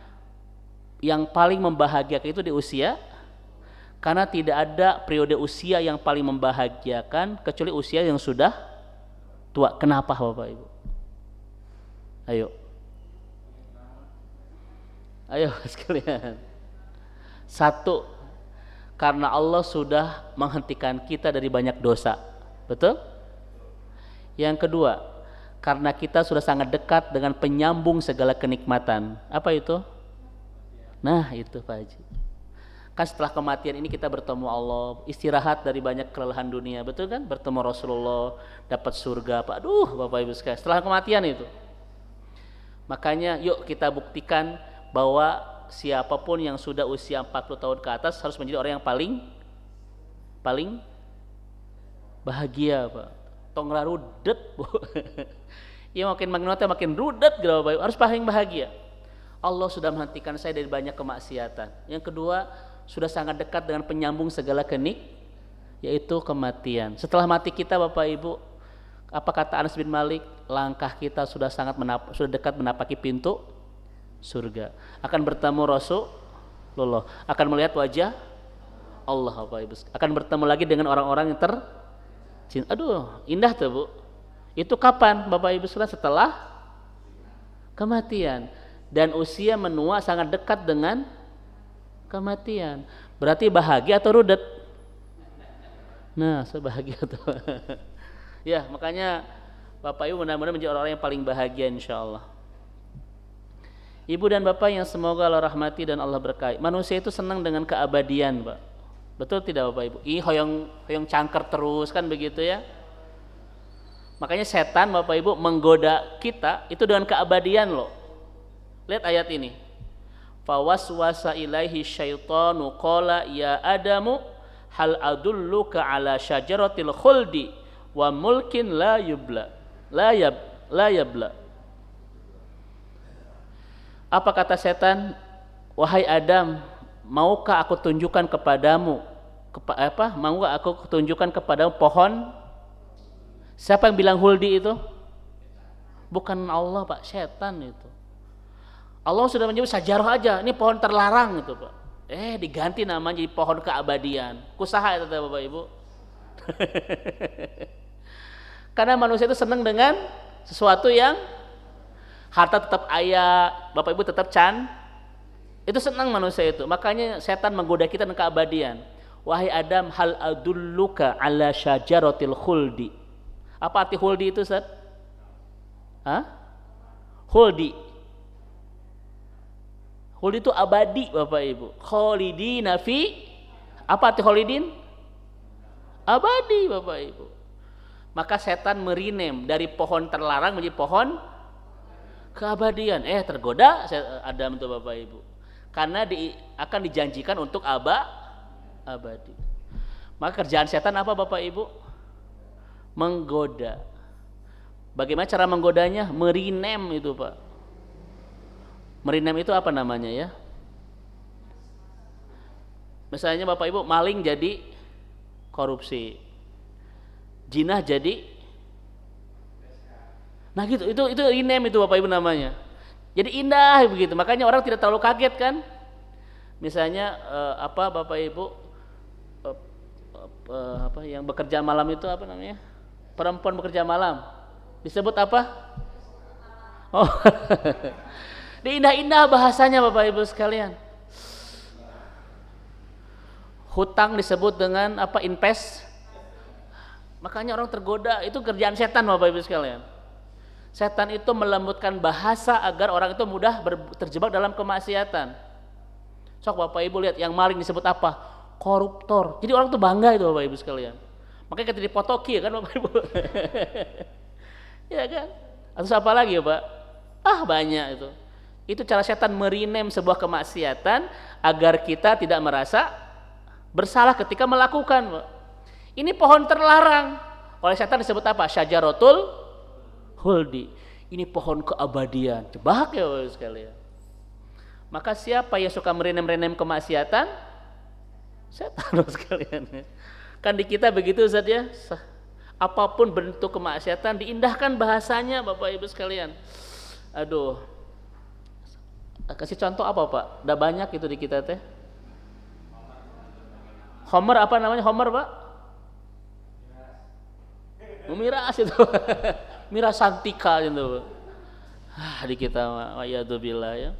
yang paling membahagiakan itu di usia, karena tidak ada periode usia yang paling membahagiakan kecuali usia yang sudah tua. Kenapa Bapak Ibu? Ayo sekalian. Satu, karena Allah sudah menghentikan kita dari banyak dosa. Betul? Yang kedua, karena kita sudah sangat dekat dengan penyambung segala kenikmatan. Apa itu? Nah itu Pak Haji. Kan setelah kematian ini kita bertemu Allah, istirahat dari banyak kelelahan dunia, betul kan? Bertemu Rasulullah, dapat surga, Pak. Aduh Bapak Ibu sekalian, setelah kematian itu. Makanya yuk kita buktikan bahwa siapapun yang sudah usia 40 tahun ke atas harus menjadi orang yang paling bahagia, Pak. Tong rudet, Bu. Ya makin makin rudet gitu, Bapak Ibu. Harus paling bahagia. Allah sudah menghentikan saya dari banyak kemaksiatan. Yang kedua, sudah sangat dekat dengan penyambung segala yaitu kematian. Setelah mati kita, Bapak Ibu, apa kata Anas bin Malik? Langkah kita sudah sudah dekat menapaki pintu surga. Akan bertemu Rasulullah, akan melihat wajah Allah, Bapak Ibu. Akan bertemu lagi dengan orang-orang yang tercinta. Aduh, indah tuh, Bu. Itu kapan, Bapak Ibu sekalian? Setelah kematian. Dan usia menua sangat dekat dengan kematian. Berarti bahagia atau rudet? Nah, sebahagia tuh. Ya, makanya Bapak Ibu mudah-mudahan menjadi orang-orang yang paling bahagia insyaallah. Ibu dan Bapak yang semoga Allah rahmati dan Allah berkahi. Manusia itu senang dengan keabadian, Pak. Betul tidak, Bapak Ibu? Hoyong cangker terus kan begitu ya. Makanya setan, Bapak Ibu, menggoda kita itu dengan keabadian loh. Lihat ayat ini. Fawaswasa ilaihi syaitanu qala ya Adamu hal adulluka ala syajaratil khuldi wa mulkin la yabla. Apa kata setan? Wahai Adam, maukah aku tunjukkan kepadamu maukah aku tunjukkan kepadamu pohon? Siapa yang bilang huldi itu? Bukan Allah, Pak, setan itu. Allah sudah menyebut sajarah aja, ini pohon terlarang itu, Pak. Diganti namanya jadi pohon keabadian. Kusaha itu, Bapak Ibu. Karena manusia itu senang dengan sesuatu yang harta tetap ayah, Bapak Ibu tetap itu senang manusia itu. Makanya setan menggoda kita dengan keabadian. Wahai Adam, hal adulluka ala syajaratil khuldi. Apa arti khuldi itu, Ustaz? Khuldi. Khuldi itu abadi, Bapak Ibu. Khalidina fi. Apa arti khalidin? Abadi, Bapak Ibu. Maka setan merinem dari pohon terlarang menjadi pohon keabadian. Tergoda Adam itu, Bapak Ibu. Karena akan dijanjikan untuk abadi. Maka kerjaan setan apa, Bapak Ibu? Menggoda. Bagaimana cara menggodanya? Merinem itu, Pak. Merinem itu apa namanya ya? Misalnya Bapak Ibu maling jadi korupsi. Jinah jadi. Nah gitu, itu rinem itu Bapak Ibu namanya. Jadi indah begitu. Makanya orang tidak terlalu kaget kan? Misalnya Bapak Ibu yang bekerja malam itu apa namanya? Perempuan bekerja malam disebut apa? Oh, indah-indah bahasanya Bapak Ibu sekalian. Hutang disebut dengan apa? Invest. Makanya orang tergoda, itu kerjaan setan Bapak Ibu sekalian. Setan itu melembutkan bahasa agar orang itu mudah terjebak dalam kemaksiatan. Sok Bapak Ibu lihat yang maling disebut apa? Koruptor. Jadi orang tuh bangga itu Bapak Ibu sekalian. Makanya kita dipotoki kan Bapak Ibu. Ya kan? Atau apa lagi ya Pak? Banyak itu. Itu cara setan merinem sebuah kemaksiatan agar kita tidak merasa bersalah ketika melakukan, Pak. Ini pohon terlarang. Oleh setan disebut apa? Syajaratul khuldi. Ini pohon keabadian. Coba ya Bapak Ibu sekalian. Maka siapa yang suka merinem-renem kemaksiatan? Setan sekalian. Kan di kita begitu Ustaz ya. Apapun bentuk kemaksiatan diindahkan bahasanya Bapak Ibu sekalian. Aduh. Kasih contoh apa Pak? Udah banyak itu di kita teh. Homer apa namanya Homer Pak? Miras itu. Miras Santika itu. Di kita wa'iyadzubillah ya.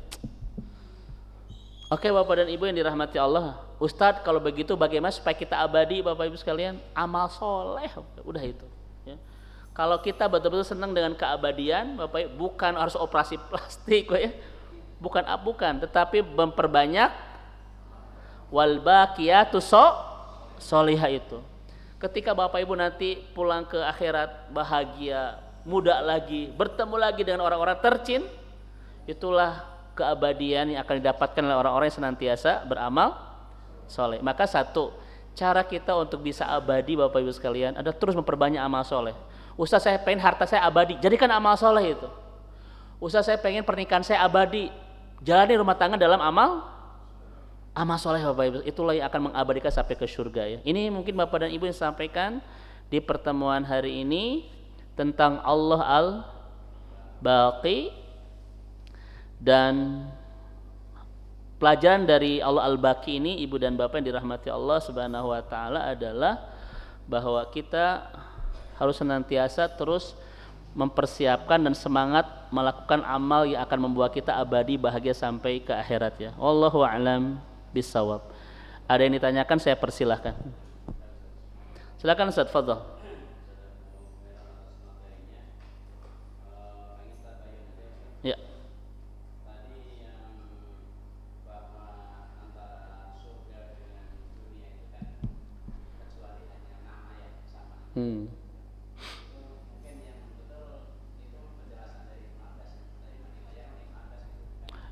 Oke Bapak dan Ibu yang dirahmati Allah. Ustadz kalau begitu bagaimana supaya kita abadi Bapak Ibu sekalian? Amal soleh, udah itu ya. Kalau kita betul-betul senang dengan keabadian Bapak Ibu, bukan harus operasi plastik ya. Bukan, tetapi memperbanyak wal baqiyatus sholihah itu. Ketika Bapak Ibu nanti pulang ke akhirat bahagia, muda lagi, bertemu lagi dengan orang-orang tercinta, itulah keabadian yang akan didapatkan oleh orang-orang yang senantiasa beramal soleh. Maka satu, cara kita untuk bisa abadi Bapak Ibu sekalian ada terus memperbanyak amal soleh. Ustaz, saya pengen harta saya abadi, jadikan amal soleh itu. Ustaz, saya pengen pernikahan saya abadi, jalani rumah tangga dalam amal soleh Bapak Ibu. Itulah yang akan mengabadikan sampai ke surga ya. Ini mungkin Bapak dan Ibu yang sampaikan di pertemuan hari ini tentang Allah Al-Baqi, dan pelajaran dari Allah Al-Baqi ini Ibu dan Bapak yang dirahmati Allah Subhanahu wa taala adalah bahwa kita harus senantiasa terus mempersiapkan dan semangat melakukan amal yang akan membuat kita abadi bahagia sampai ke akhirat ya. Wallahu a'lam bissawab. Ada yang ditanyakan, saya persilahkan. Silakan Ustaz, fadhal. Ya.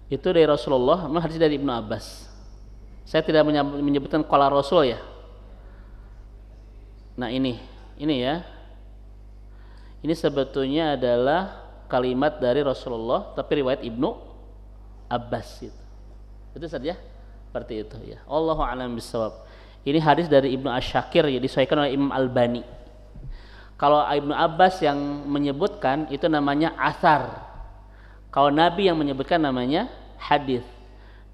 Itu dari Rasulullah, memang hadis dari Ibnu Abbas. Saya tidak menyebutkan qala Rasul ya. Nah ini ya. Ini sebetulnya adalah kalimat dari Rasulullah tapi riwayat Ibnu Abbas itu. Itu saja seperti itu ya. Allahu a'lam bissawab. Ini hadis dari Ibnu Asyakir ya, disahihkan oleh Imam Albani. Kalau Ibnu Abbas yang menyebutkan itu namanya athar. Kalau Nabi yang menyebutkan namanya hadis.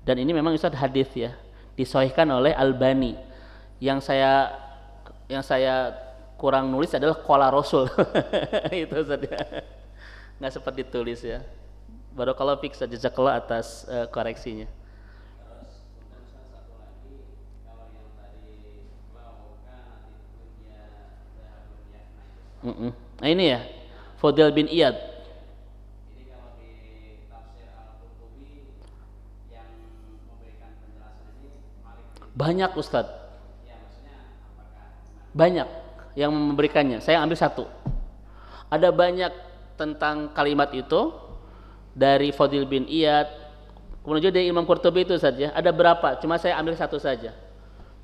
Dan ini memang Ustaz hadis ya, disahihkan oleh Albani. Yang saya kurang nulis adalah qala Rasul. Itu saja. Nggak sempat ditulis ya. Barakallahu fiik, jazakallah atas koreksinya. Nah ini ya, Fudayl bin Iyad. Ini kalau di tafsir Al-Qurtubi yang memberikan penjelasan ini banyak Ustadz. Ya, maksudnya apakah banyak yang memberikannya. Saya ambil satu. Ada banyak tentang kalimat itu dari Fudayl bin Iyad. Kemudian juga dari Imam Qurtubi itu saja. Ada berapa? Cuma saya ambil satu saja.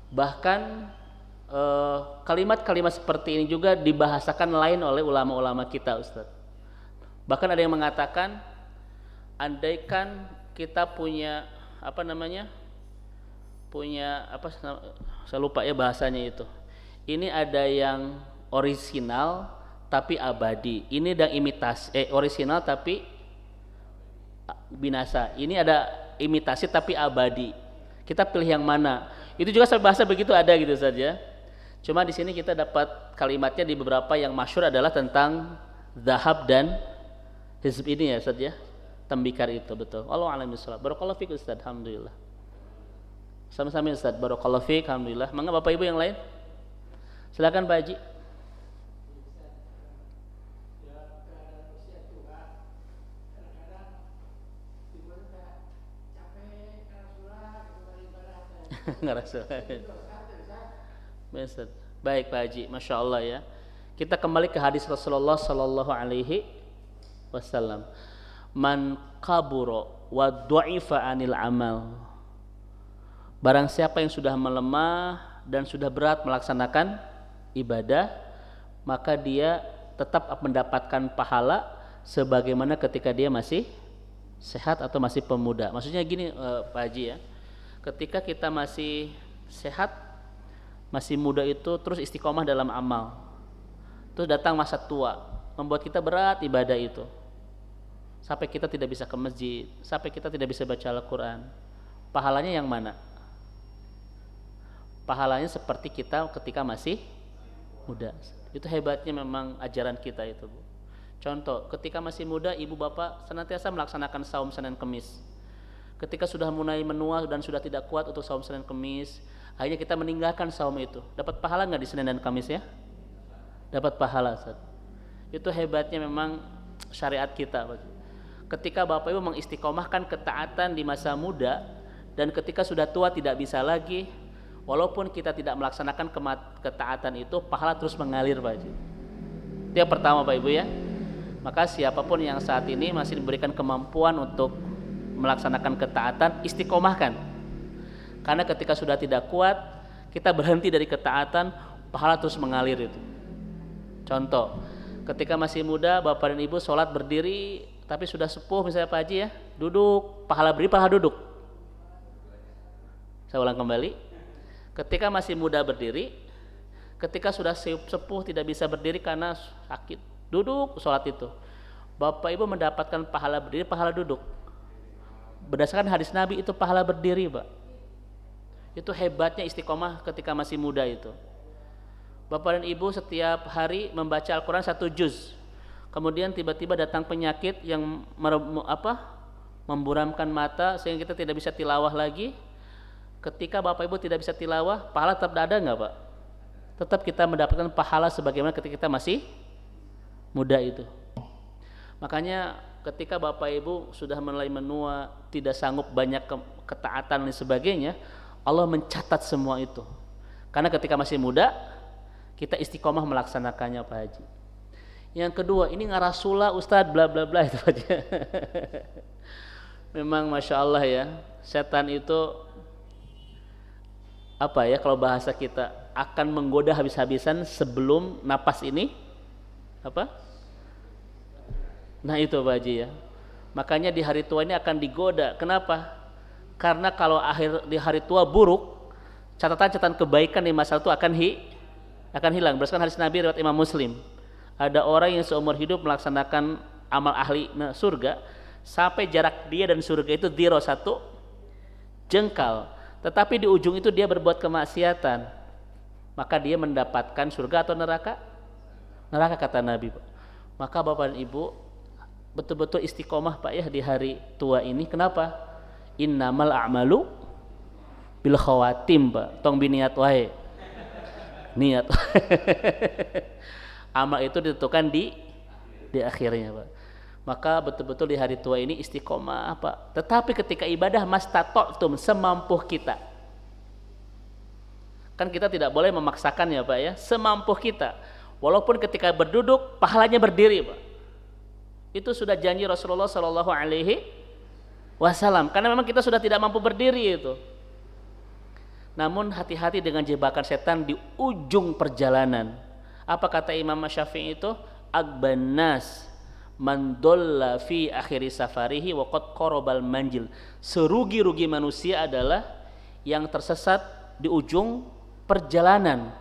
Bahkan kalimat-kalimat seperti ini juga dibahasakan lain oleh ulama-ulama kita Ustaz. Bahkan ada yang mengatakan andaikan kita punya saya lupa ya bahasanya itu. Ini ada yang orisinal tapi abadi. Ini ada imitasi orisinal tapi binasa. Ini ada imitasi tapi abadi. Kita pilih yang mana? Itu juga bahasa begitu ada gitu saja. Cuma di sini kita dapat kalimatnya di beberapa yang masyhur adalah tentang zahab dan hizb ini ya Ustaz ya. Tembikar itu betul. Wallahu a'lam bishawab. Barakallahu fiik Ustaz. Alhamdulillah. Sama-sama Ustaz. Barakallahu fiik. Alhamdulillah. Mangga Bapak Ibu yang lain. Silakan Pak Haji. Ngerasa. Baik Pak Haji, Masya Allah ya. Kita kembali ke hadis Rasulullah Sallallahu Alaihi Wasallam. Man kaburo wa du'ifa anil amal. Barang siapa yang sudah melemah dan sudah berat melaksanakan ibadah, maka dia tetap mendapatkan pahala sebagaimana ketika dia masih sehat atau masih pemuda. Maksudnya gini Pak Haji ya. Ketika kita masih sehat, masih muda itu terus istiqomah dalam amal. Terus datang masa tua, membuat kita berat ibadah itu. Sampai kita tidak bisa ke masjid, sampai kita tidak bisa baca Al-Quran. Pahalanya yang mana? Pahalanya seperti kita ketika masih muda. Itu hebatnya memang ajaran kita itu, Bu. Contoh, ketika masih muda, ibu bapak senantiasa melaksanakan saum Senin Kemis. Ketika sudah mulai menua dan sudah tidak kuat untuk saum Senin Kemis, akhirnya kita meninggalkan saum itu. Dapat pahala nggak di Senin dan Kamis ya? Dapat pahala Ustaz. Itu hebatnya memang syariat kita. Ketika Bapak Ibu mengistiqomahkan ketaatan di masa muda, dan ketika sudah tua tidak bisa lagi, walaupun kita tidak melaksanakan ketaatan itu, pahala terus mengalir Pak Haji. Itu yang pertama Pak Ibu ya. Maka siapapun yang saat ini masih diberikan kemampuan untuk melaksanakan ketaatan, istiqomahkan. Karena ketika sudah tidak kuat, kita berhenti dari ketaatan, pahala terus mengalir itu. Contoh, ketika masih muda, bapak dan ibu sholat berdiri, tapi sudah sepuh misalnya Pak Haji ya, duduk, pahala berdiri, pahala duduk. Saya ulang kembali, ketika masih muda berdiri, ketika sudah sepuh tidak bisa berdiri karena sakit, duduk sholat itu. Bapak ibu mendapatkan pahala berdiri, pahala duduk. Berdasarkan hadis Nabi itu pahala berdiri, Pak. Itu hebatnya istiqomah ketika masih muda itu. Bapak dan ibu setiap hari membaca Al-Quran 1 juz. Kemudian tiba-tiba datang penyakit yang memburamkan mata sehingga kita tidak bisa tilawah lagi. Ketika bapak ibu tidak bisa tilawah, pahala tetap ada nggak, Pak? Tetap kita mendapatkan pahala sebagaimana ketika kita masih muda itu. Makanya ketika bapak ibu sudah mulai menua, tidak sanggup banyak ketaatan dan sebagainya, Allah mencatat semua itu. Karena ketika masih muda, kita istiqomah melaksanakannya Pak Haji. Yang kedua, ini ngarasula Ustadz bla bla bla itu aja. Memang Masya Allah ya, setan itu apa ya, kalau bahasa kita akan menggoda habis-habisan sebelum napas ini apa? Nah itu Pak Haji ya. Makanya di hari tua ini akan digoda. Kenapa? Karena kalau di hari tua buruk, catatan-catatan kebaikan di masa itu akan hilang. Berdasarkan hadis Nabi riwayat Imam Muslim, ada orang yang seumur hidup melaksanakan amal ahli surga sampai jarak dia dan surga itu dhiro 1 jengkal, tetapi di ujung itu dia berbuat kemaksiatan, maka dia mendapatkan surga atau neraka? Neraka kata Nabi. Maka bapak dan ibu betul-betul istiqomah Pak ya di hari tua ini. Kenapa? Innamal a'malu bil khawatim, Pak. Tong biniat wae. Niat. Amal itu ditentukan di akhirnya, Pak. Maka betul-betul di hari tua ini istiqomah, Pak. Tetapi ketika ibadah mastata'tum, semampu kita. Kan kita tidak boleh memaksakan ya, Pak ya, semampu kita. Walaupun ketika berduduk pahalanya berdiri, Pak. Itu sudah janji Rasulullah Shallallahu Alaihi Wasallam. Karena memang kita sudah tidak mampu berdiri itu. Namun hati-hati dengan jebakan setan di ujung perjalanan. Apa kata Imam Syafi'i itu? Agbannas man dolla fi akhiri safarihi wa qad qarabal manjil. Serugi-rugi manusia adalah yang tersesat di ujung perjalanan,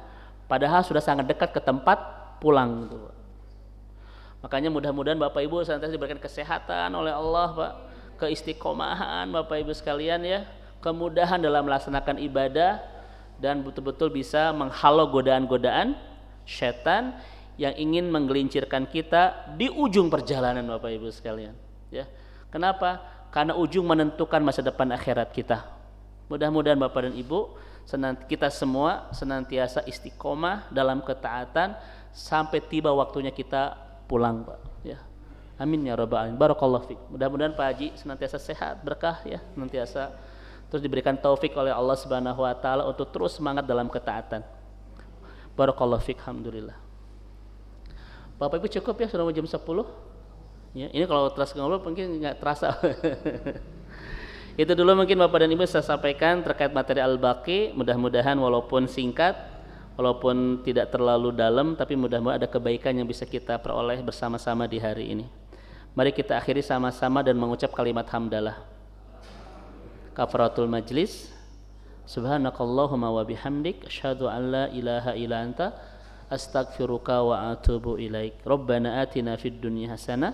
padahal sudah sangat dekat ke tempat pulang gitu. Makanya mudah-mudahan Bapak Ibu senantiasa diberikan kesehatan oleh Allah, Pak, keistiqomahan Bapak Ibu sekalian ya, kemudahan dalam melaksanakan ibadah dan betul-betul bisa menghalau godaan-godaan setan yang ingin menggelincirkan kita di ujung perjalanan Bapak Ibu sekalian ya. Kenapa? Karena ujung menentukan masa depan akhirat kita. Mudah-mudahan Bapak dan Ibu kita semua senantiasa istiqomah dalam ketaatan sampai tiba waktunya kita pulang, Pak ya. Amin ya rabbal alamin. Barakallahu fiik. Mudah-mudahan Pak Haji senantiasa sehat, berkah ya, senantiasa terus diberikan taufik oleh Allah Subhanahu wa taala untuk terus semangat dalam ketaatan. Barakallahu fiik. Alhamdulillah. Bapak Ibu cukup ya, sudah mau jam 10. Ya, ini kalau terus ngobrol mungkin enggak terasa. Itu dulu mungkin Bapak dan Ibu saya sampaikan terkait materi Al-Baqi. Mudah-mudahan walaupun singkat, walaupun tidak terlalu dalam, tapi mudah-mudahan ada kebaikan yang bisa kita peroleh bersama-sama di hari ini. Mari kita akhiri sama-sama dan mengucap kalimat hamdalah. Kafaratul majlis. Subhanakallahumma wa bihamdik asyhadu an la ilaha illa anta astaghfiruka wa atubu ilaik. Rabbana atina fid dunya hasanah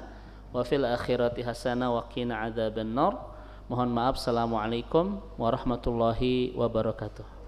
wa fil akhirati hasanah wa qina adzabannar. Mohon maaf. Assalamualaikum warahmatullahi wabarakatuh.